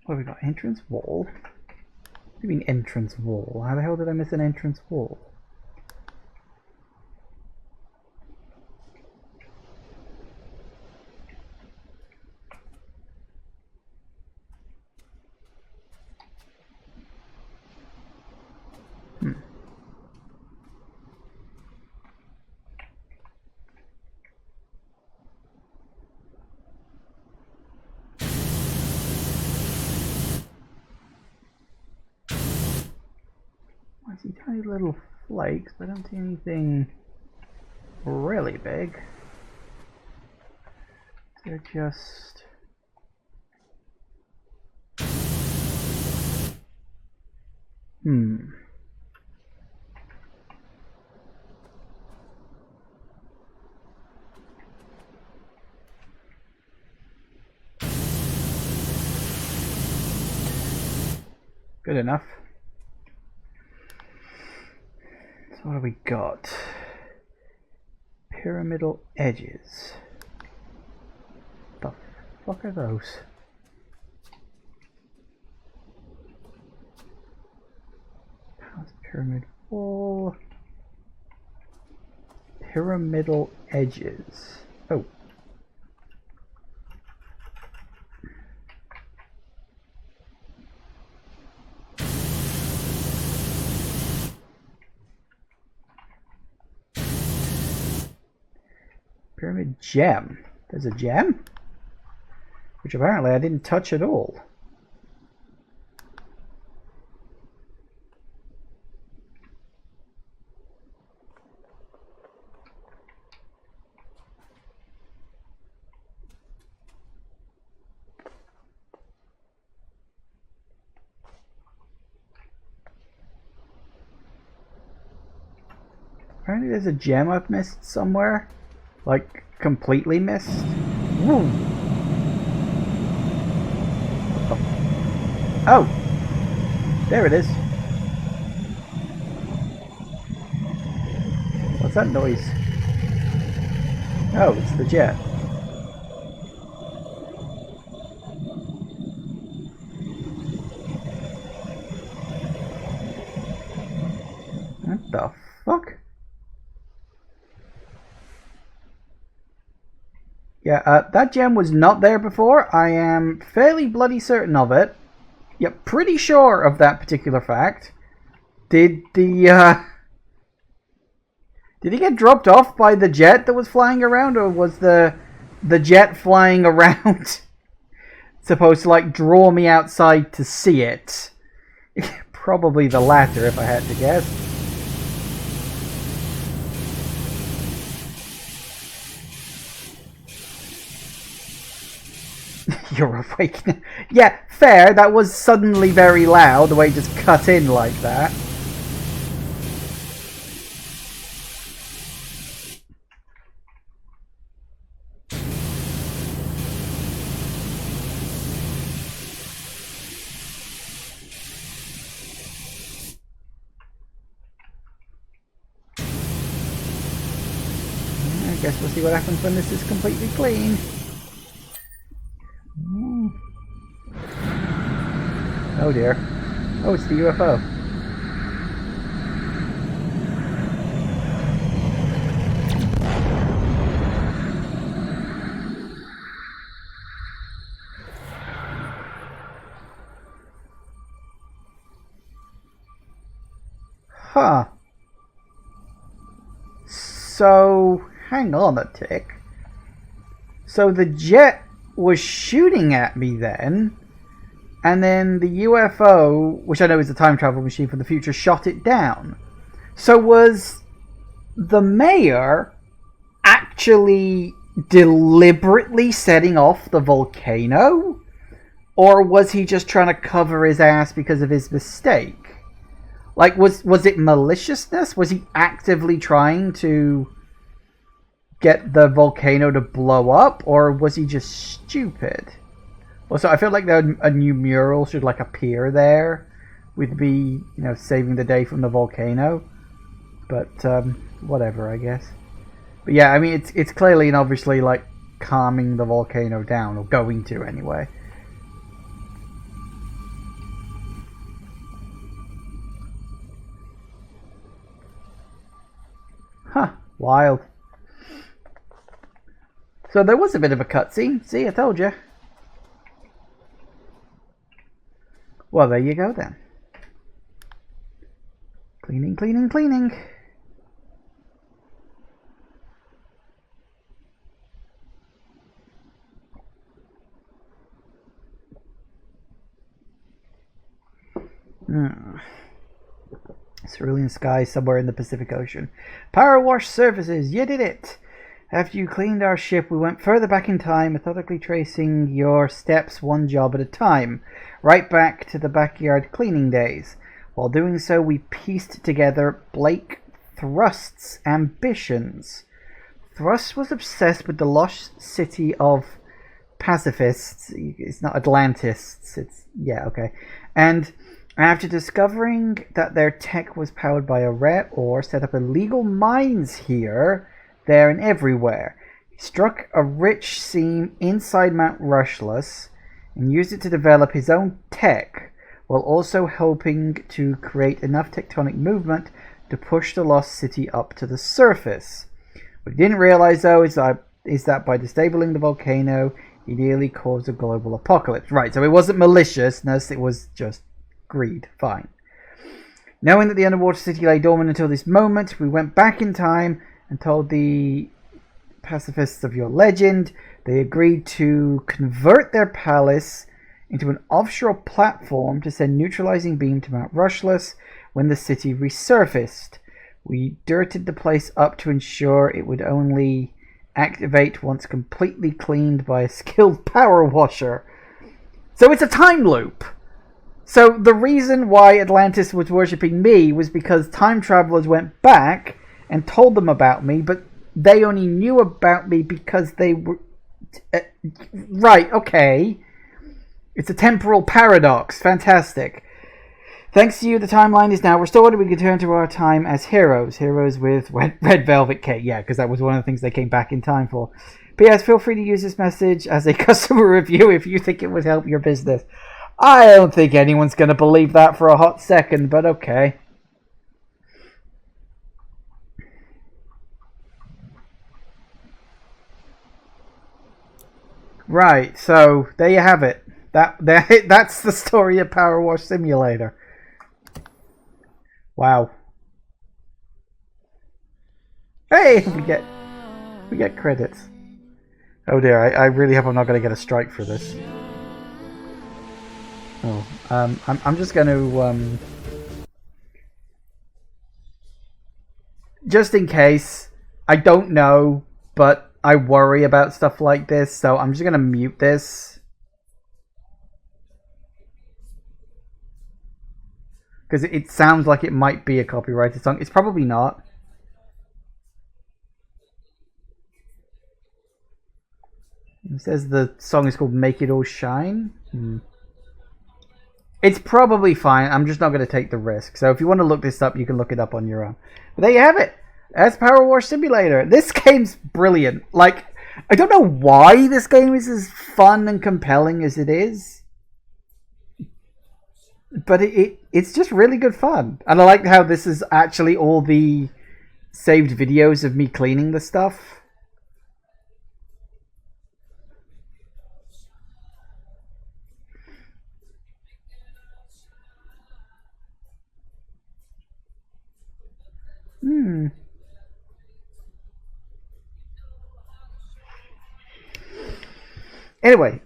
Speaker 1: What have we got? Entrance wall? What do you mean entrance wall? How the hell did I miss an entrance wall? I see tiny little flakes, but I don't see anything really big. They're just... Good enough. So what have we got? Pyramidal edges. The fuck are those? How's pyramid wall? Pyramidal edges. Oh. Pyramid gem. There's a gem? Which apparently I didn't touch at all. Apparently there's a gem I've missed somewhere. Like, completely missed. Woo! Oh! There it is. What's that noise? Oh, it's the jet. What the fuck? Yeah, that gem was not there before. I am fairly bloody certain of it. Yeah, pretty sure of that particular fact. Did the, did he get dropped off by the jet that was flying around, or was the jet flying around supposed to, like, draw me outside to see it? Probably the latter, if I had to guess. You're awake now. Yeah, fair. That was suddenly very loud, the way it just cut in like that. I guess we'll see what happens when this is completely clean. Oh dear. Oh, it's the UFO. Huh. So, hang on a tick. So the jet was shooting at me then, and then the UFO, which I know is a time travel machine from the future, shot it down. So was the mayor actually deliberately setting off the volcano? Or was he just trying to cover his ass because of his mistake? Like, was it maliciousness? Was he actively trying to get the volcano to blow up? Or was he just stupid? Also, I feel like a new mural should, like, appear there with me, you know, saving the day from the volcano. But, whatever, I guess. But yeah, I mean, it's clearly and obviously, like, calming the volcano down, or going to anyway. Wild. So there was a bit of a cutscene. See, I told you. Well, there you go then. Cleaning, cleaning, cleaning. Cerulean sky somewhere in the Pacific Ocean. PowerWash services, you did it! After you cleaned our ship, we went further back in time, methodically tracing your steps one job at a time, right back to the backyard cleaning days. While doing so, we pieced together Blake Thrust's ambitions. Thrust was obsessed with the lost city of pacifists. It's not Atlantists. It's... yeah, okay. And after discovering that their tech was powered by a rare ore, set up illegal mines here, there, and everywhere. He struck a rich seam inside Mount Rushless and used it to develop his own tech, while also hoping to create enough tectonic movement to push the lost city up to the surface. What he didn't realize, though, is that by disabling the volcano, he nearly caused a global apocalypse. Right, so it wasn't maliciousness, it was just greed. Fine. Knowing that the underwater city lay dormant until this moment, we went back in time and told the pacifists of your legend. They agreed to convert their palace into an offshore platform to send neutralizing beam to Mount Rushless when the city resurfaced. We dirted the place up to ensure it would only activate once completely cleaned by a skilled power washer. So it's a time loop. So the reason why Atlantis was worshipping me was because time travelers went back and told them about me, but they only knew about me because they were... right, okay. It's a temporal paradox. Fantastic. Thanks to you, the timeline is now restored and we can turn to our time as heroes. Heroes with red velvet cake. Yeah, because that was one of the things they came back in time for. P.S. Feel free to use this message as a customer review if you think it would help your business. I don't think anyone's going to believe that for a hot second, but okay. Right, so there you have it. That's the story of PowerWash Simulator. Wow. Hey, we get credits. Oh dear, I really hope I'm not going to get a strike for this. Oh, I'm just going to just in case. I don't know, but I worry about stuff like this, so I'm just going to mute this. Because it sounds like it might be a copyrighted song. It's probably not. It says the song is called Make It All Shine. It's probably fine. I'm just not going to take the risk. So if you want to look this up, you can look it up on your own. But there you have it. That's PowerWash Simulator. This game's brilliant. Like, I don't know why this game is as fun and compelling as it is. But it's just really good fun. And I like how this is actually all the saved videos of me cleaning the stuff. Anyway,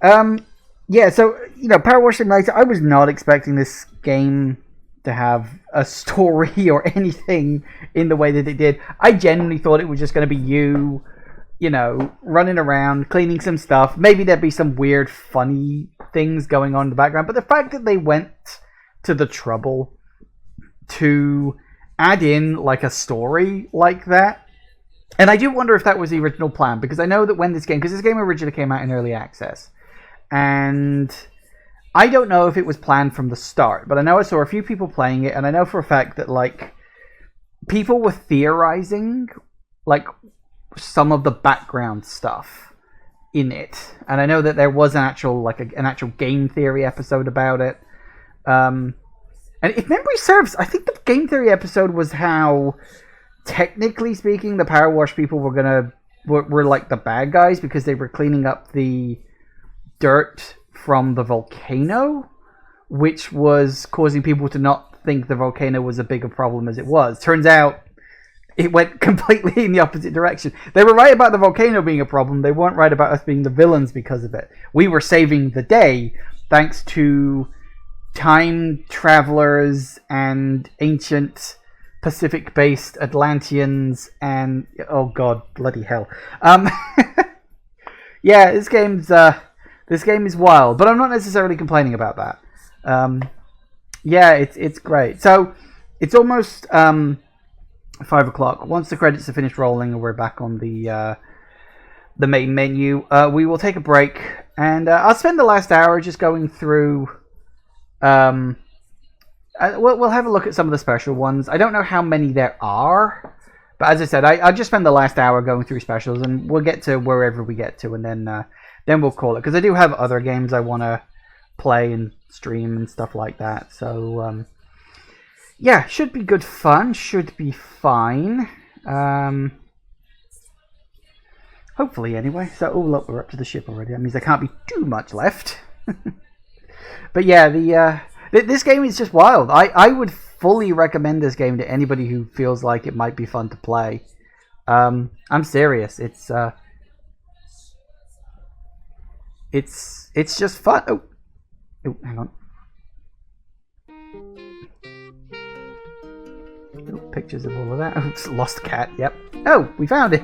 Speaker 1: yeah, so, you know, PowerWash Simulator, I was not expecting this game to have a story or anything in the way that it did. I genuinely thought it was just going to be you know, running around, cleaning some stuff. Maybe there'd be some weird, funny things going on in the background. But the fact that they went to the trouble to add in, like, a story like that. And I do wonder if that was the original plan, because I know that when this game... because this game originally came out in early access. And I don't know if it was planned from the start, but I know I saw a few people playing it, and I know for a fact that, like, people were theorizing, like, some of the background stuff in it. And I know that there was an actual, like, an actual game theory episode about it. And if memory serves, I think the game theory episode was how technically speaking, the power wash people were like the bad guys because they were cleaning up the dirt from the volcano, which was causing people to not think the volcano was a bigger problem as it was. Turns out it went completely in the opposite direction. They were right about the volcano being a problem. They weren't right about us being the villains because of it. We were saving the day thanks to time travelers and ancient Pacific-based Atlanteans and oh god, bloody hell. Yeah, this game is wild, but I'm not necessarily complaining about that. Yeah, it's great. So it's almost 5 o'clock. Once the credits are finished rolling and we're back on the main menu, we will take a break, and I'll spend the last hour just going through. We'll have a look at some of the special ones. I don't know how many there are, but as I said, I'll just spend the last hour going through specials, and we'll get to wherever we get to, and then we'll call it, because I do have other games I want to play and stream and stuff like that. So yeah, should be good fun. Should be fine. Hopefully, anyway. So, oh look, we're up to the ship already. That means there can't be too much left. But yeah, this game is just wild. I would fully recommend this game to anybody who feels like it might be fun to play. I'm serious. It's just fun. Oh, hang on. Oh, pictures of all of that. Oops, lost cat. Yep. Oh, we found it.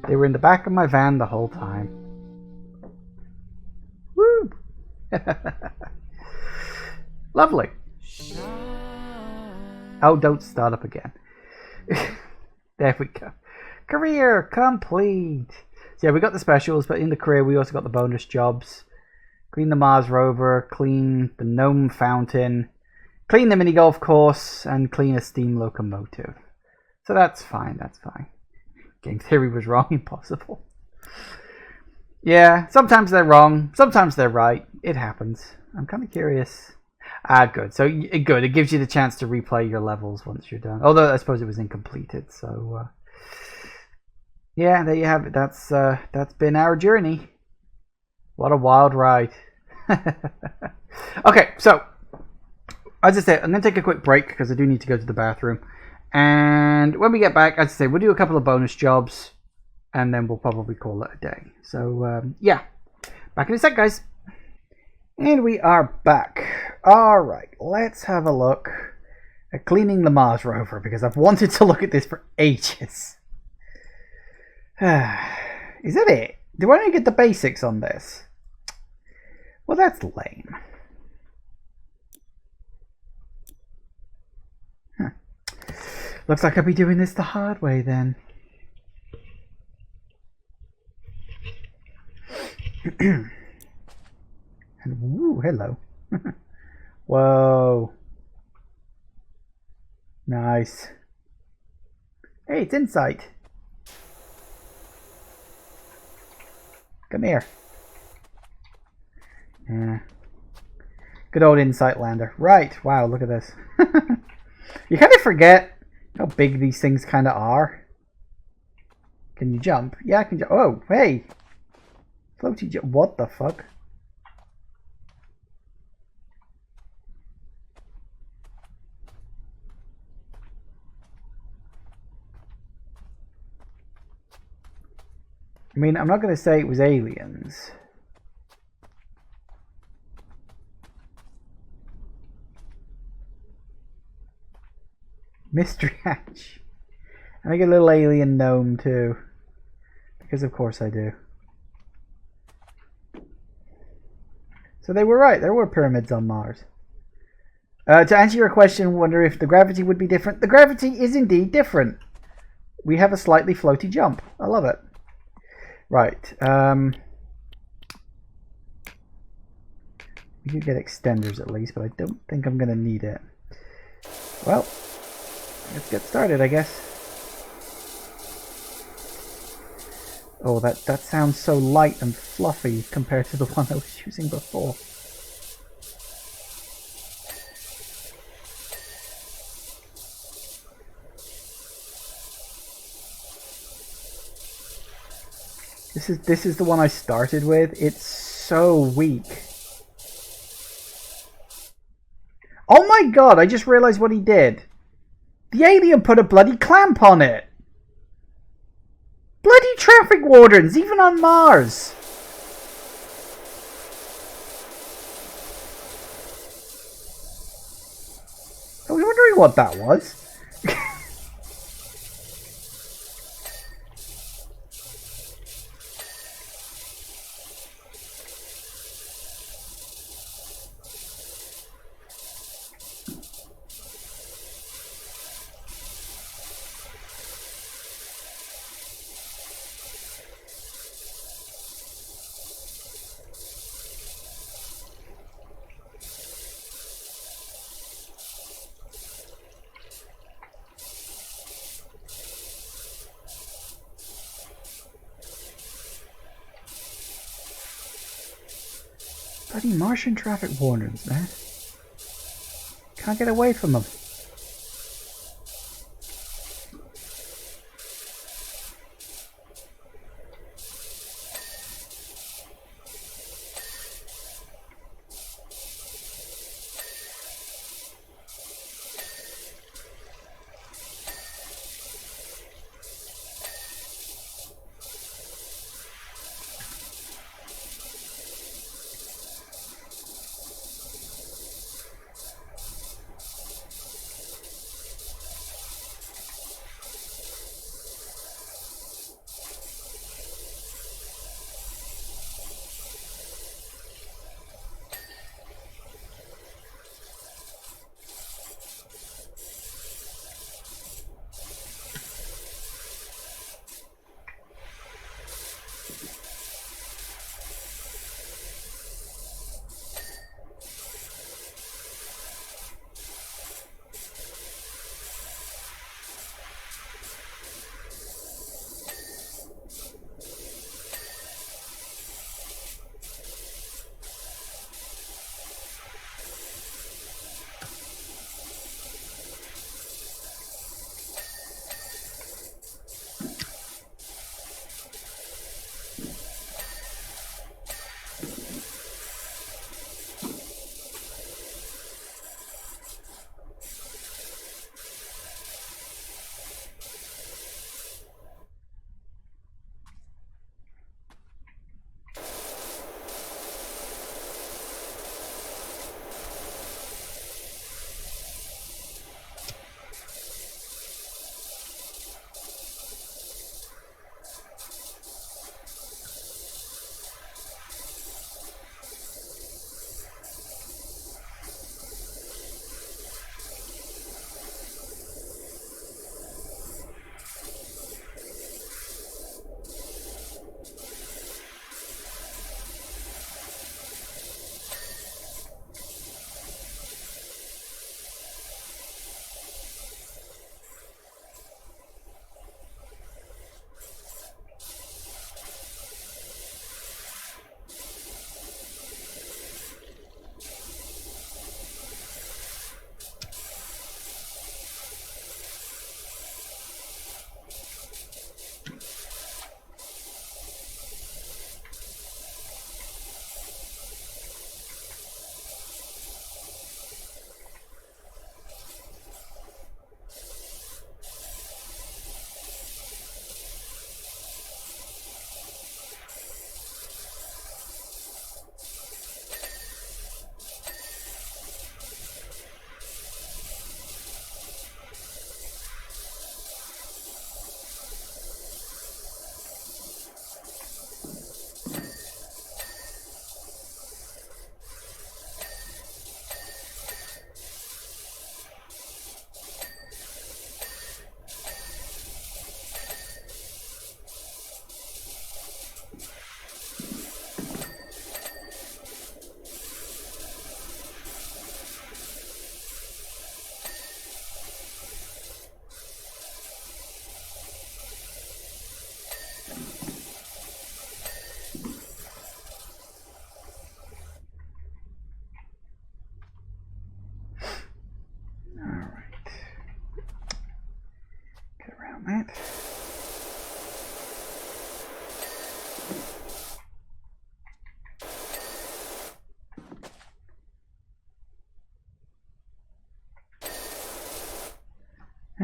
Speaker 1: They were in the back of my van the whole time. Woo! Lovely. Oh, don't start up again. There we go. Career complete. So yeah, we got the specials, but in the career we also got the bonus jobs. Clean the Mars Rover, clean the gnome fountain, clean the mini golf course, and clean a steam locomotive. So that's fine, that's fine. Game theory was wrong, impossible. Yeah, sometimes they're wrong, sometimes they're right. It happens. I'm kind of curious. Good. So good. It gives you the chance to replay your levels once you're done. Although I suppose it was incompleted. So yeah, there you have it. That's been our journey. What a wild ride. Okay, so as I said, I'm going to take a quick break because I do need to go to the bathroom. And when we get back, as I say, we'll do a couple of bonus jobs, and then we'll probably call it a day. So yeah, back in a sec, guys. And we are back. Alright, let's have a look at cleaning the Mars Rover, because I've wanted to look at this for ages. Is that it? Do I only get the basics on this? Well, that's lame. Huh. Looks like I'll be doing this the hard way then. And woo, hello. Whoa. Nice. Hey, it's Insight. Come here. Yeah. Good old Insight lander. Right. Wow, look at this. You kind of forget how big these things kind of are. Can you jump? Yeah, I can jump. Oh, hey. Floaty jump. What the fuck? I mean, I'm not going to say it was aliens. Mystery hatch. And I get a little alien gnome too. Because of course I do. So they were right. There were pyramids on Mars. To answer your question, wonder if the gravity would be different. The gravity is indeed different. We have a slightly floaty jump. I love it. Right. We could get extenders at least, but I don't think I'm going to need it. Well, let's get started, I guess. Oh, that sounds so light and fluffy compared to the one I was using before. This is the one I started with. It's so weak. Oh my god, I just realized what he did. The alien put a bloody clamp on it. Bloody traffic wardens, even on Mars. I was wondering what that was. Bloody Martian traffic wardens, man. Can't get away from them.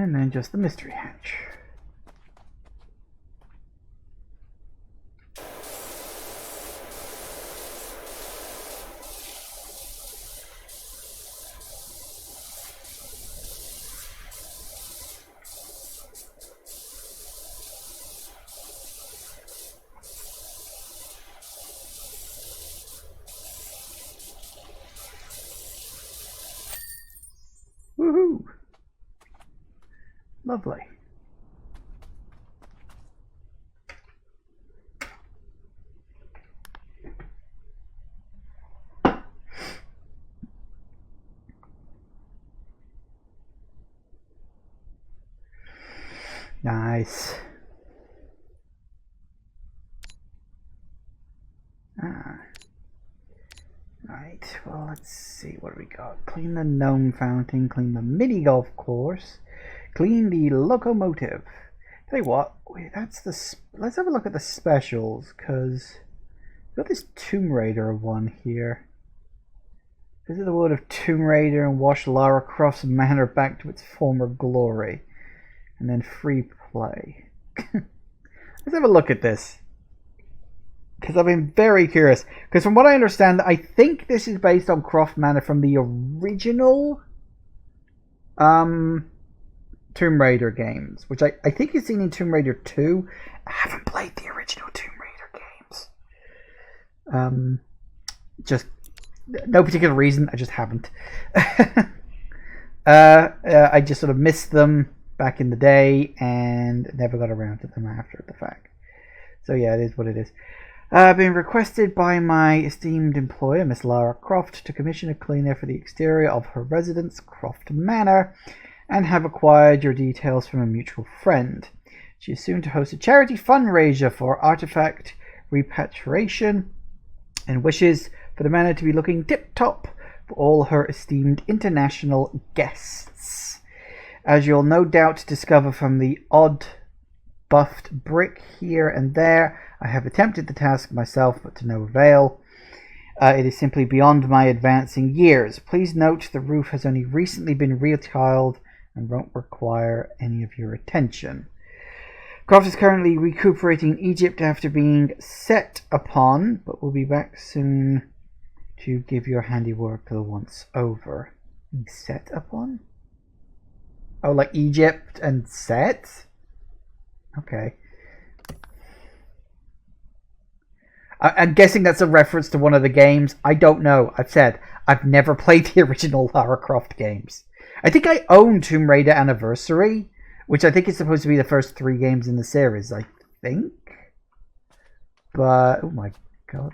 Speaker 1: And then just the mystery hatch. Woohoo! Lovely. Nice. Right, well, let's see what we got. Clean the gnome fountain, clean the mini golf course, clean the locomotive. Tell you what, wait, that's the. Let's have a look at the specials, because we've got this Tomb Raider one here. Visit the world of Tomb Raider and wash Lara Croft's manor back to its former glory. And then free play. Let's have a look at this. Because I've been very curious. Because from what I understand, I think this is based on Croft Manor from the original Tomb Raider games. Which I think you've seen in Tomb Raider 2. I haven't played the original Tomb Raider games. Just no particular reason, I just haven't. I just sort of missed them back in the day and never got around to them after the fact. So yeah, it is what it is. Been requested by my esteemed employer, Miss Lara Croft, to commission a cleaner for the exterior of her residence, Croft Manor, and have acquired your details from a mutual friend. She is soon to host a charity fundraiser for artifact repatriation and wishes for the manor to be looking tip-top for all her esteemed international guests. As you'll no doubt discover from the odd buffed brick here and there, I have attempted the task myself, but to no avail. It is simply beyond my advancing years. Please note the roof has only recently been retiled and won't require any of your attention. Croft is currently recuperating in Egypt after being set upon, but will be back soon to give your handiwork the once over. Being set upon? Oh, like Egypt and set? Okay. I'm guessing that's a reference to one of the games. I don't know. I've said I've never played the original Lara Croft games. I think I own Tomb Raider Anniversary, which I think is supposed to be the first 3 games in the series, I think. But, oh my god.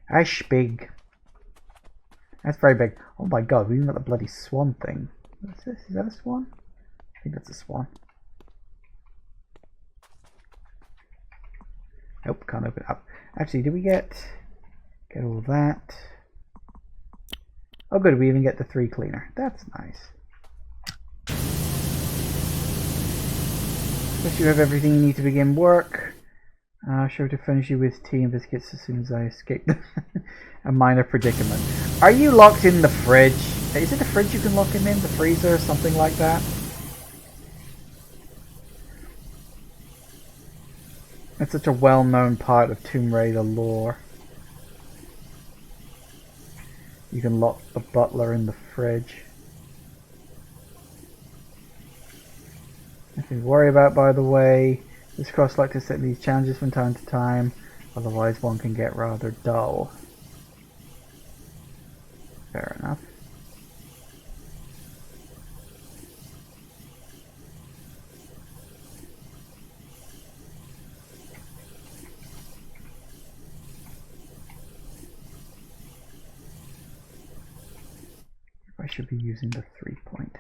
Speaker 1: That's big. That's very big. Oh my god, we even got the bloody swan thing. What's this? Is that a swan? I think that's a swan. Nope, can't open it up. Actually, did we get all that? Oh good, we even get the 3 cleaner. That's nice. Guess you have everything you need to begin work. Sure to furnish you with tea and biscuits as soon as I escape a minor predicament. Are you locked in the fridge? Is it the fridge you can lock him in? The freezer or something like that? It's such a well-known part of Tomb Raider lore. You can lock the butler in the fridge. Nothing to worry about, by the way. This Croft likes to set these challenges from time to time, otherwise one can get rather dull. Fair enough. I should be using the 3-point.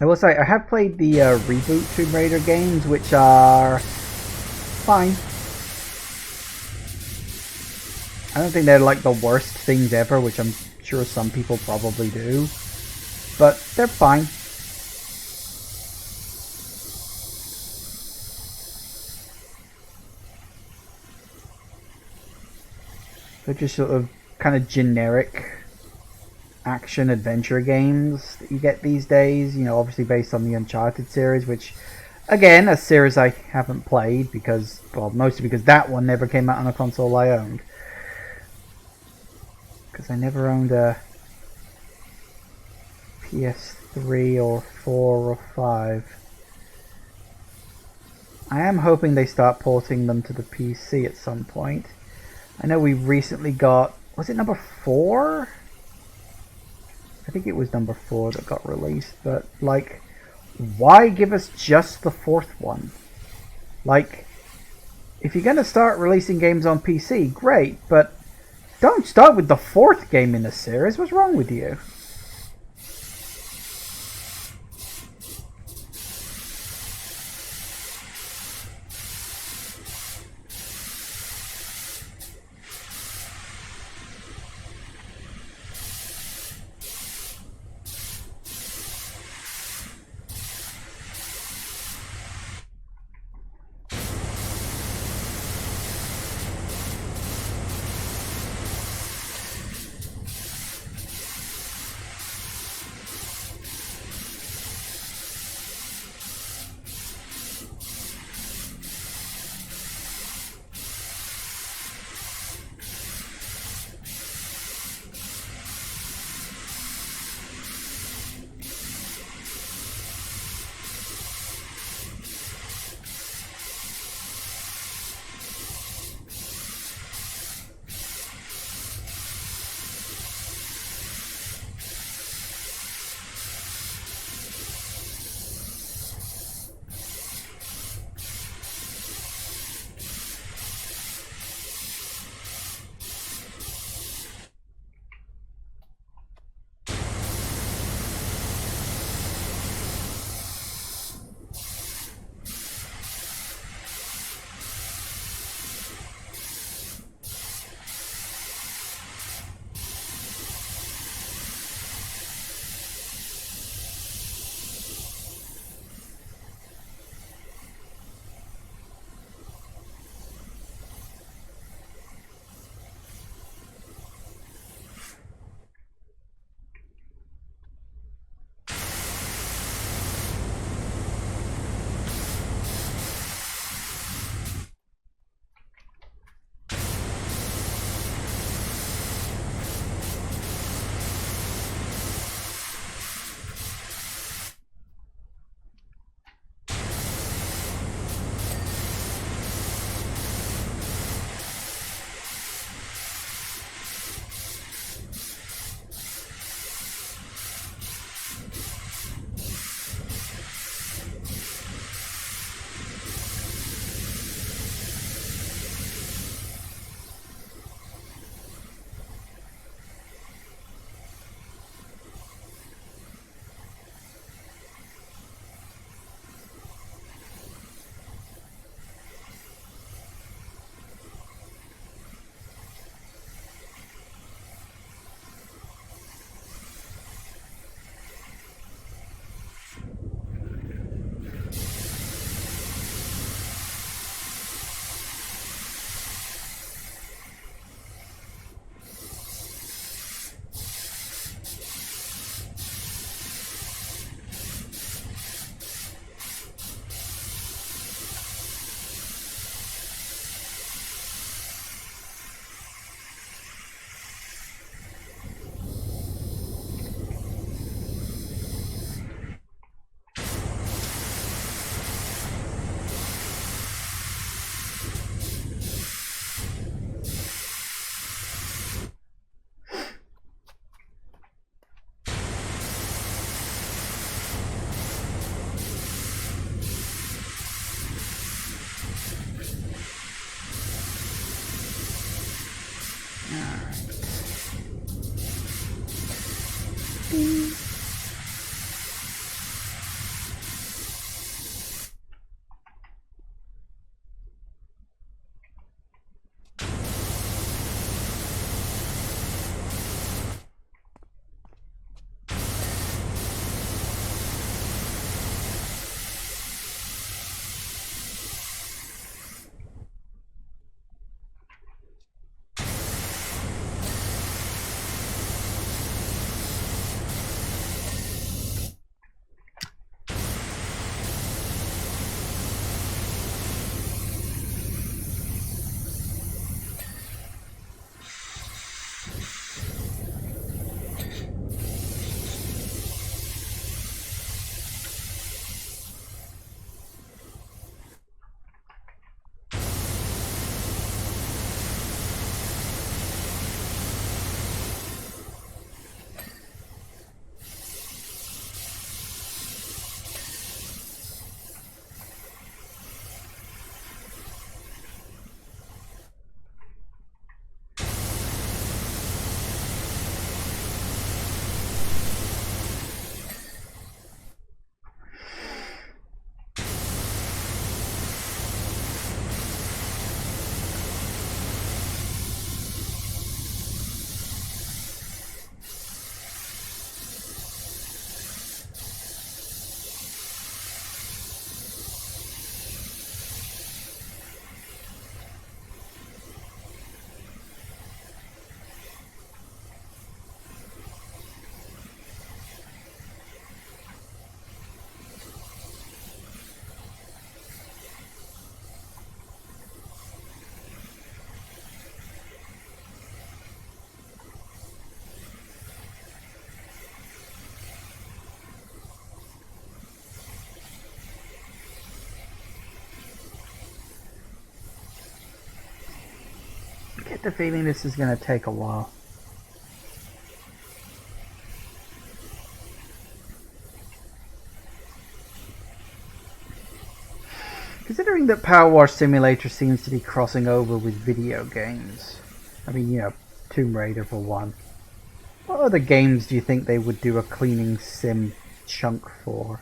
Speaker 1: I will say, I have played the reboot Tomb Raider games, which are fine. I don't think they're like the worst things ever, which I'm sure some people probably do. But they're fine. They're just sort of kind of generic action adventure games that you get these days, you know, obviously based on the Uncharted series, which again, a series I haven't played because, well, mostly because that one never came out on a console I owned, because I never owned a PS3 or 4 or 5. I am hoping they start porting them to the PC at some point. I know we recently got, was it number 4? I think it was number 4 that got released, but like, why give us just the 4th one? Like, if you're going to start releasing games on PC, great, but don't start with the 4th game in the series. What's wrong with you? get the feeling this is going to take a while. Considering that PowerWash Simulator seems to be crossing over with video games, I mean, you know, Tomb Raider for one, what other games do you think they would do a cleaning sim chunk for?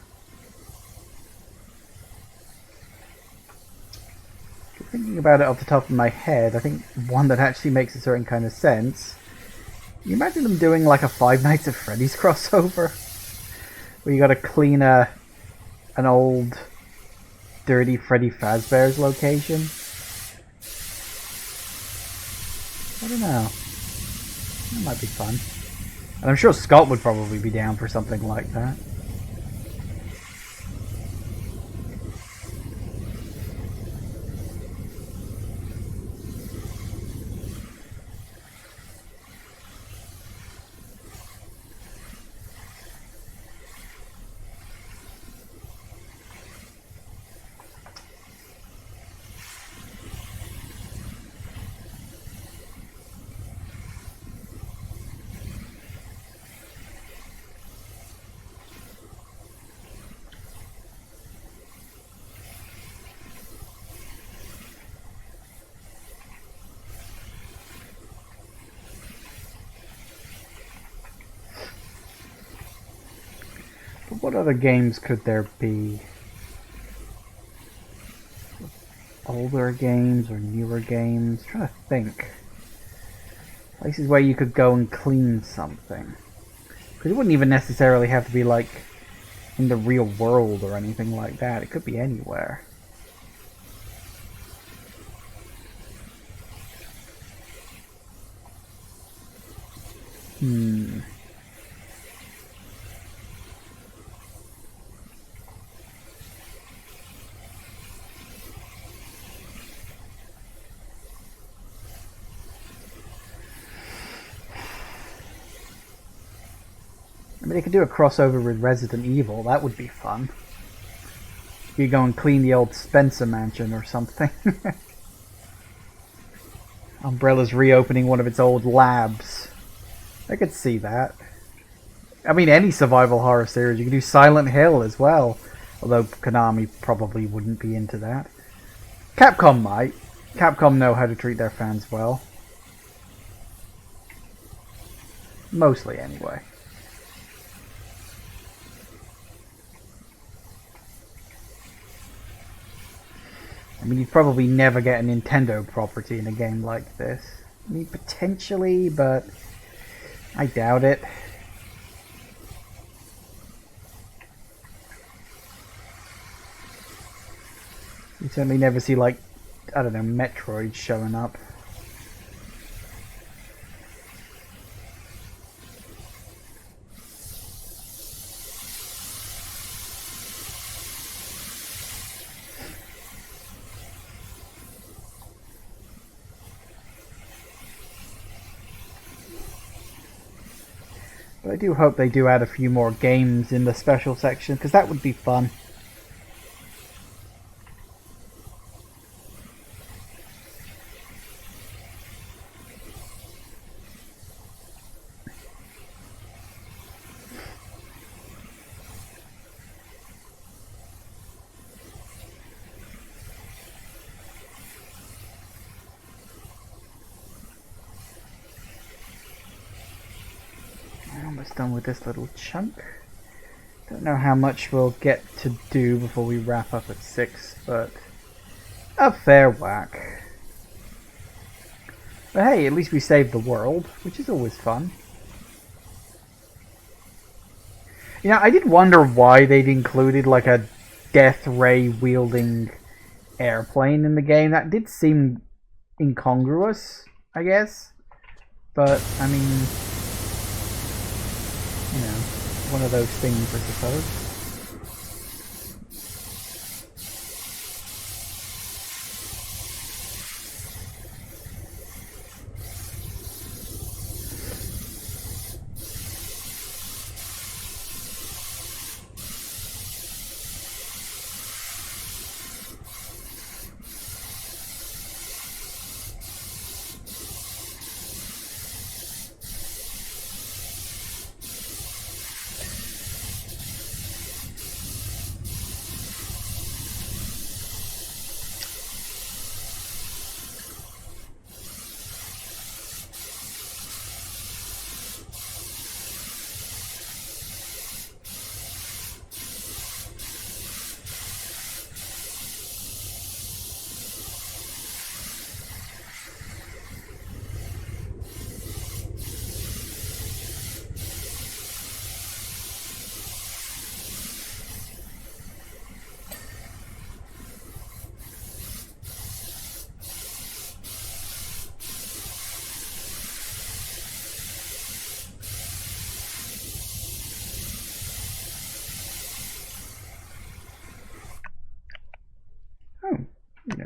Speaker 1: Thinking about it off the top of my head, I think one that actually makes a certain kind of sense. You imagine them doing like a Five Nights at Freddy's crossover? Where you gotta clean an old dirty Freddy Fazbear's location? I don't know. That might be fun. And I'm sure Scott would probably be down for something like that. But what other games could there be? Older games or newer games? I'm trying to think. Places where you could go and clean something. Because it wouldn't even necessarily have to be like in the real world or anything like that. It could be anywhere. I mean, they could do a crossover with Resident Evil. That would be fun. You go and clean the old Spencer mansion or something. Umbrella's reopening one of its old labs. I could see that. I mean, any survival horror series. You could do Silent Hill as well. Although Konami probably wouldn't be into that. Capcom might. Capcom know how to treat their fans well. Mostly, anyway. I mean, you'd probably never get a Nintendo property in a game like this. I mean, potentially, but I doubt it. You certainly never see, like, I don't know, Metroid showing up. But I do hope they do add a few more games in the special section, because that would be fun. Almost done with this little chunk. Don't know how much we'll get to do before we wrap up at 6, but a fair whack. But hey, at least we saved the world, which is always fun. You know, I did wonder why they'd included like a death ray wielding airplane in the game. That did seem incongruous, I guess. But, I mean, you know, one of those things, I suppose.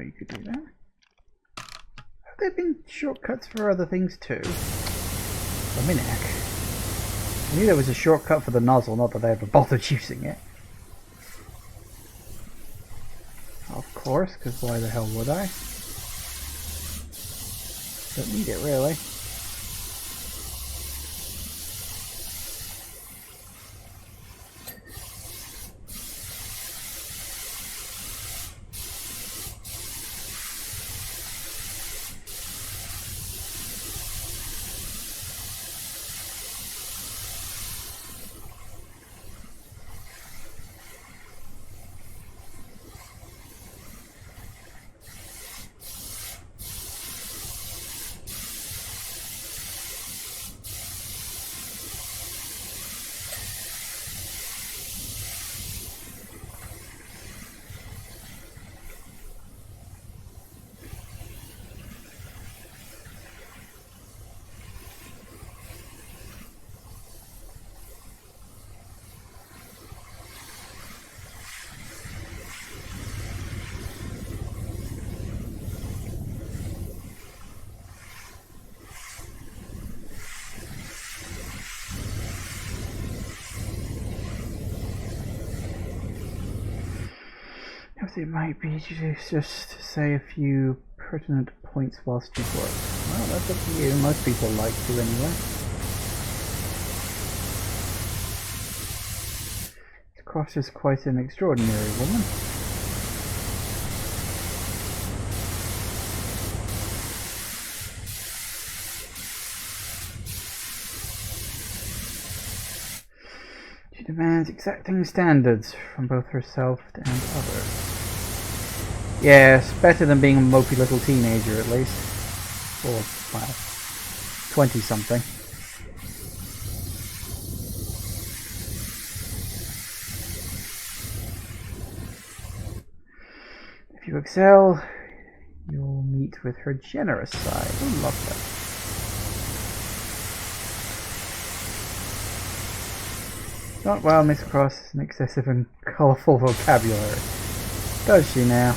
Speaker 1: you could do that. Have there been shortcuts for other things too? A minute. I knew there was a shortcut for the nozzle, not that I ever bothered using it. Of course, because why the hell would I? Don't need it really. It might be just say a few pertinent points whilst you work. Well, that's up to you. Most people like to anyway. Croft is quite an extraordinary woman. She demands exacting standards from both herself and others. Yes, better than being a mopey little teenager at least. Or, well, 20-something. If you excel, you'll meet with her generous side. I love that. Not well, Miss Cross, an excessive and colourful vocabulary. Does she now?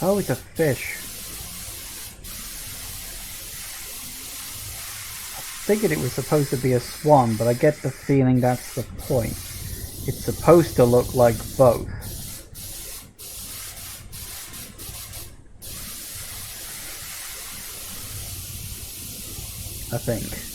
Speaker 1: Oh, it's a fish. Thinking it was supposed to be a swan, but I get the feeling that's the point. It's supposed to look like both. I think.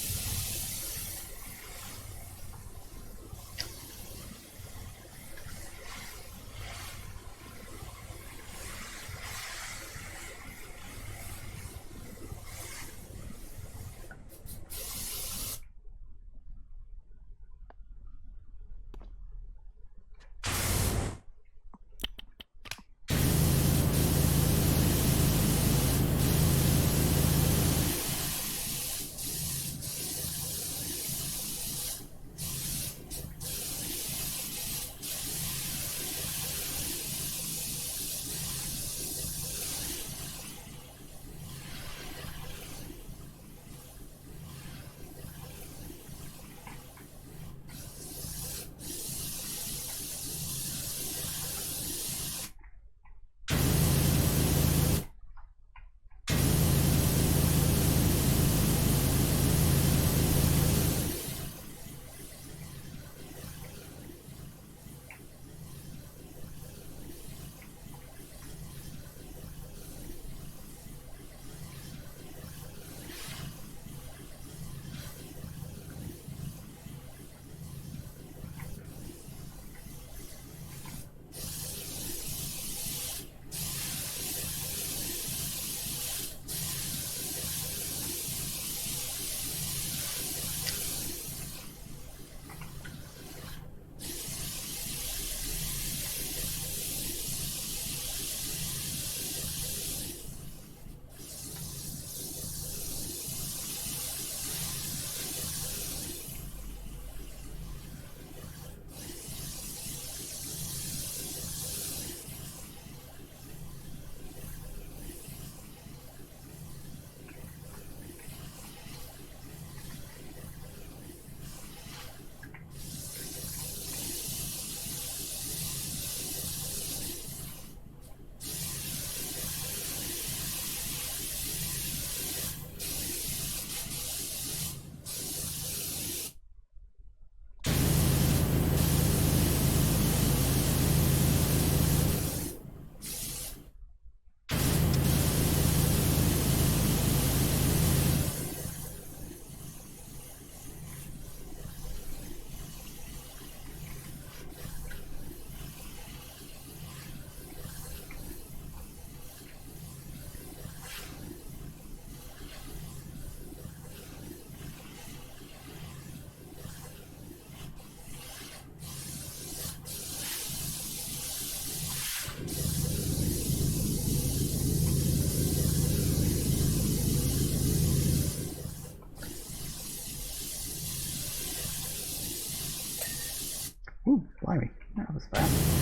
Speaker 1: Ooh, blimey, that was fast.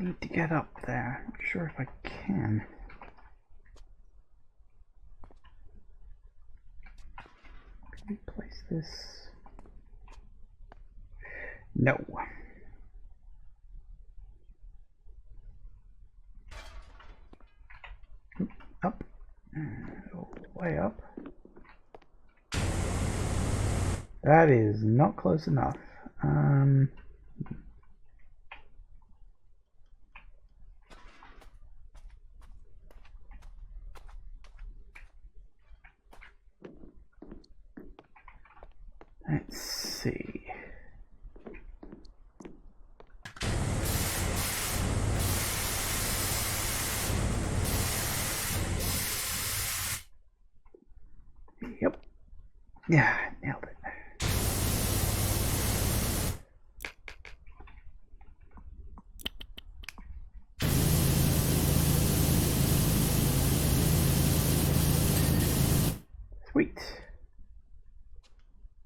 Speaker 1: need to get up there. Not sure if I can. Can we place this? No. Up. Oh, way up. That is not close enough. Let's see. Yep. Yeah, nailed it. Sweet.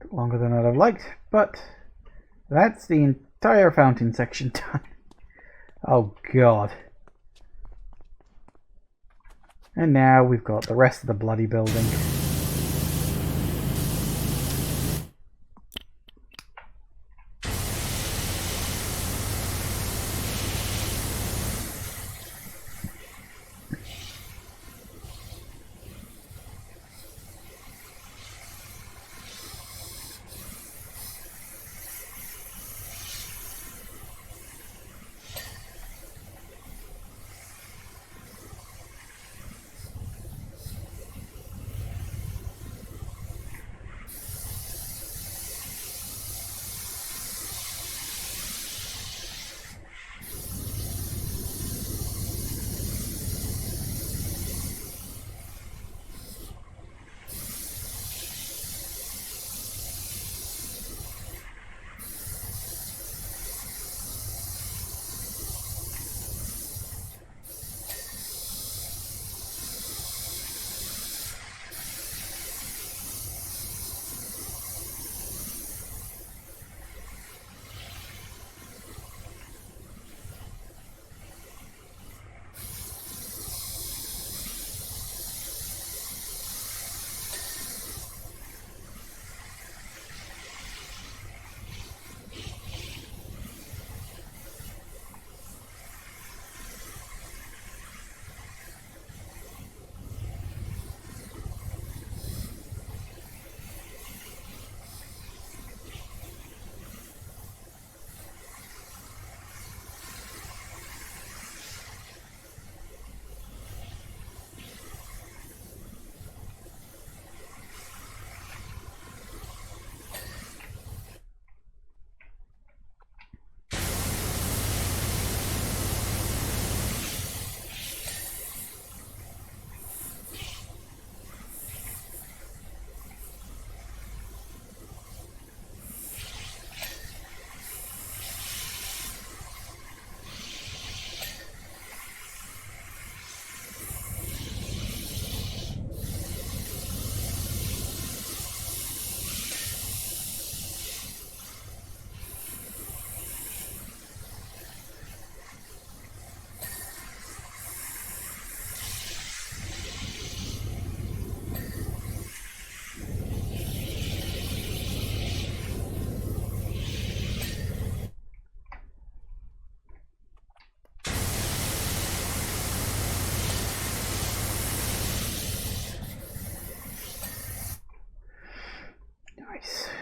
Speaker 1: Took longer than I'd have liked, but that's the entire fountain section done. Oh god. And now we've got the rest of the bloody building.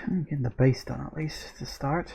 Speaker 1: I'm getting the base done at least to start.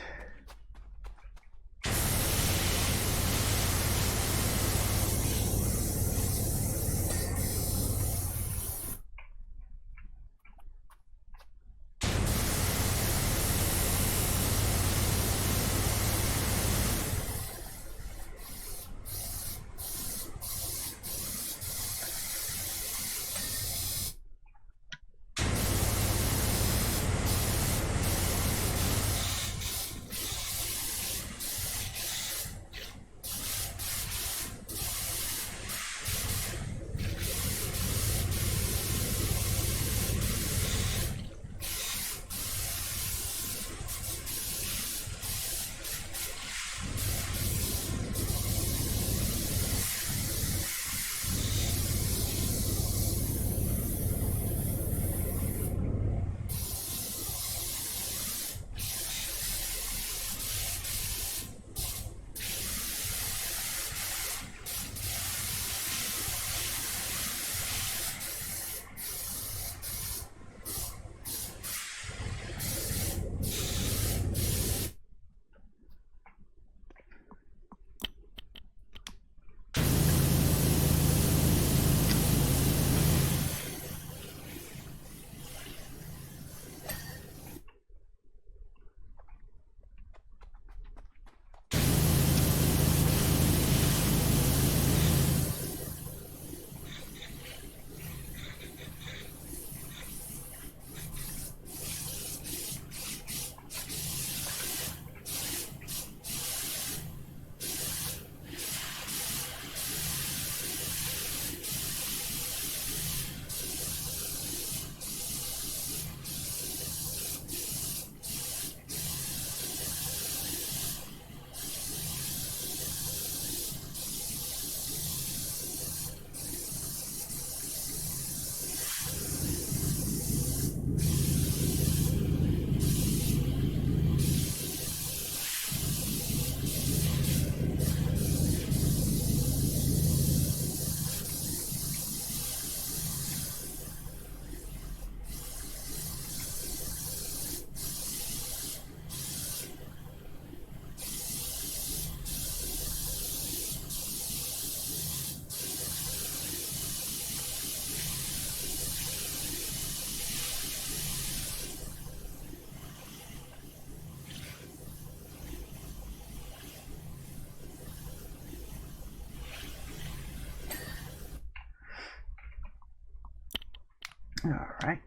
Speaker 1: All right.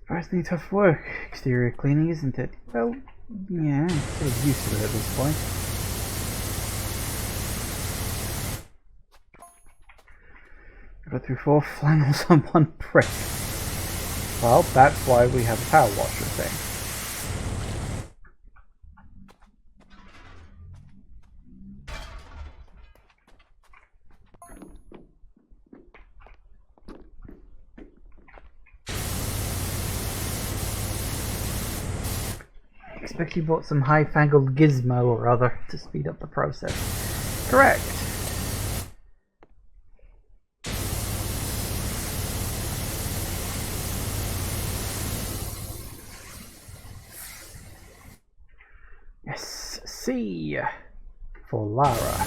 Speaker 1: Surprisingly tough work, exterior cleaning, isn't it? Well, yeah, I'm sort of used to it at this point. I got through 4 flannels on 1 brick. Well, that's why we have a power washer thing. I expect you bought some high-fangled gizmo or other to speed up the process. Correct. Yes, C for Lara.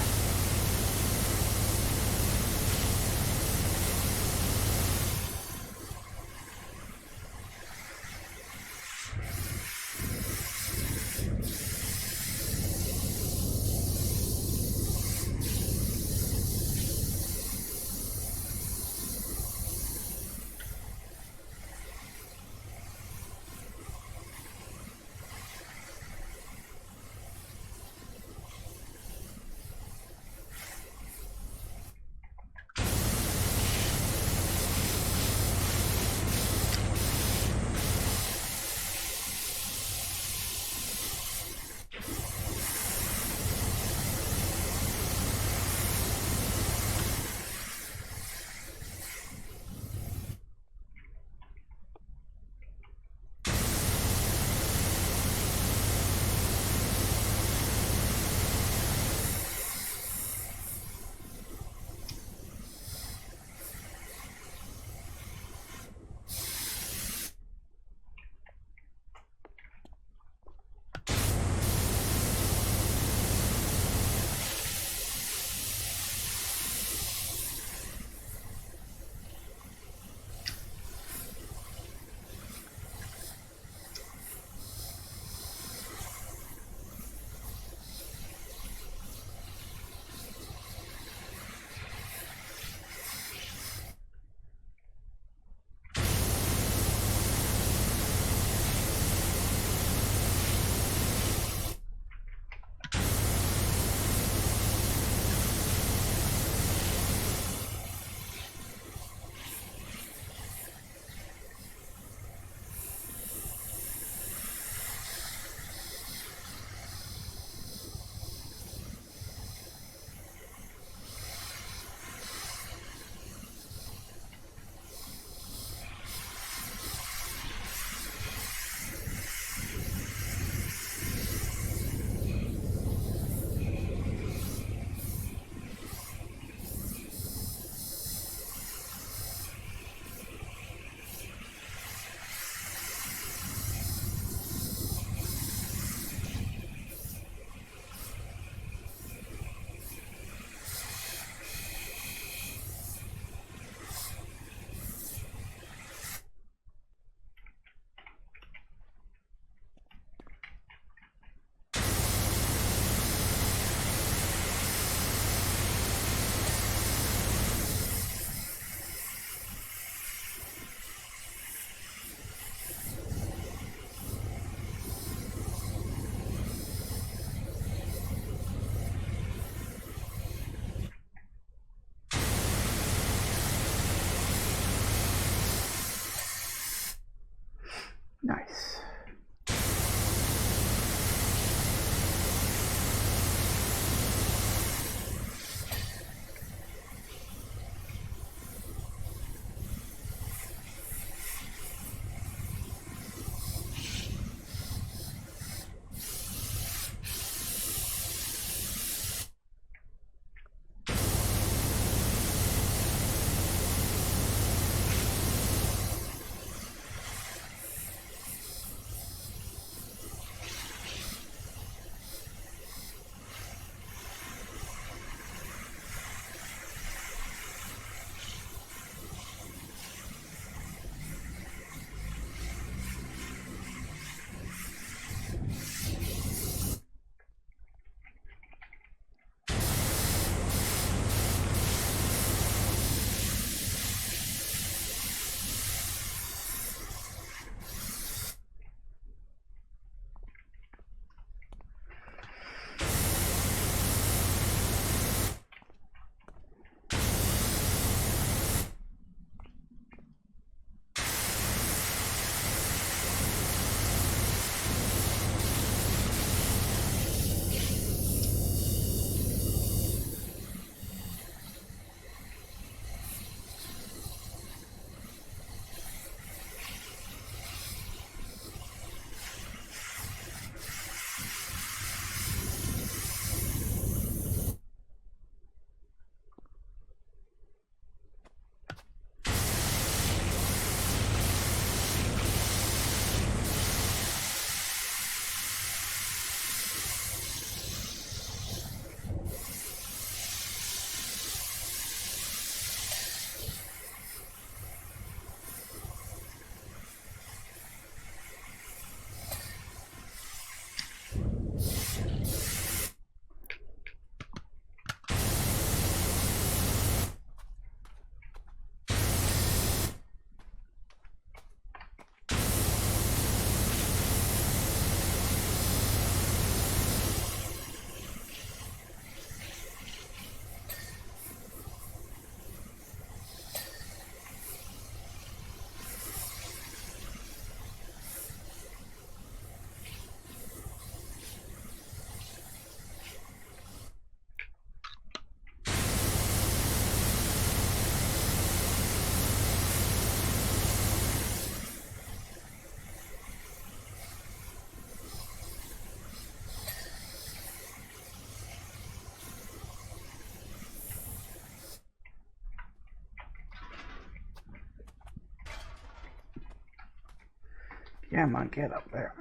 Speaker 1: Yeah, man, get up there.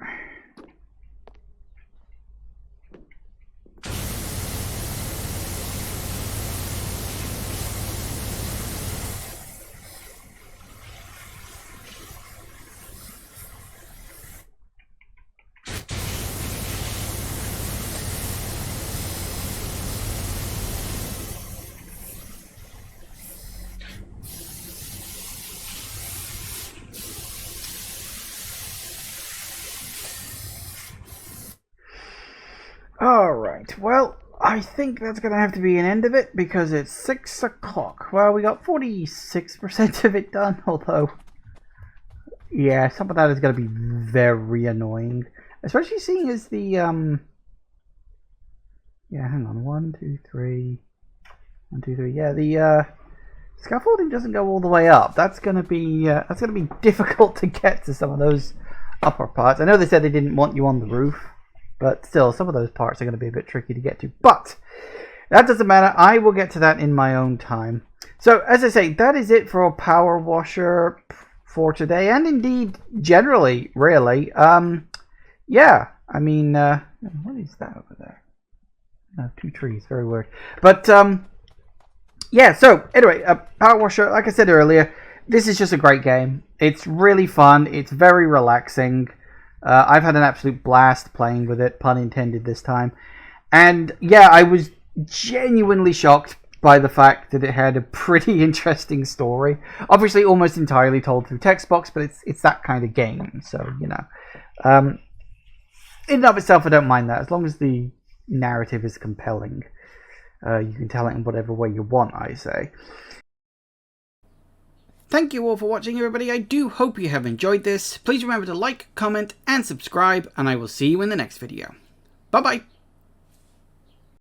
Speaker 1: Alright, well, I think that's going to have to be an end of it because it's 6 o'clock. Well, we got 46% of it done, although, yeah, some of that is going to be very annoying. Especially seeing as the, yeah, hang on, 1, 2, 3, 1, 2, 3, yeah, the, scaffolding doesn't go all the way up. That's going to be difficult to get to some of those upper parts. I know they said they didn't want you on the roof. But still, some of those parts are going to be a bit tricky to get to. But that doesn't matter. I will get to that in my own time. So, as I say, that is it for Power Washer for today. And indeed, generally, really. Yeah, I mean, what is that over there? No, 2 trees. Very weird. But, yeah, so, anyway, Power Washer, like I said earlier, this is just a great game. It's really fun. It's very relaxing. I've had an absolute blast playing with it, pun intended this time. And yeah, I was genuinely shocked by the fact that it had a pretty interesting story. Obviously almost entirely told through text box, but it's that kind of game. So, you know. In and of itself, I don't mind that. As long as the narrative is compelling. You can tell it in whatever way you want, I say. Thank you all for watching, everybody. I do hope you have enjoyed this. Please remember to like, comment, and subscribe, and I will see you in the next video. Bye-bye.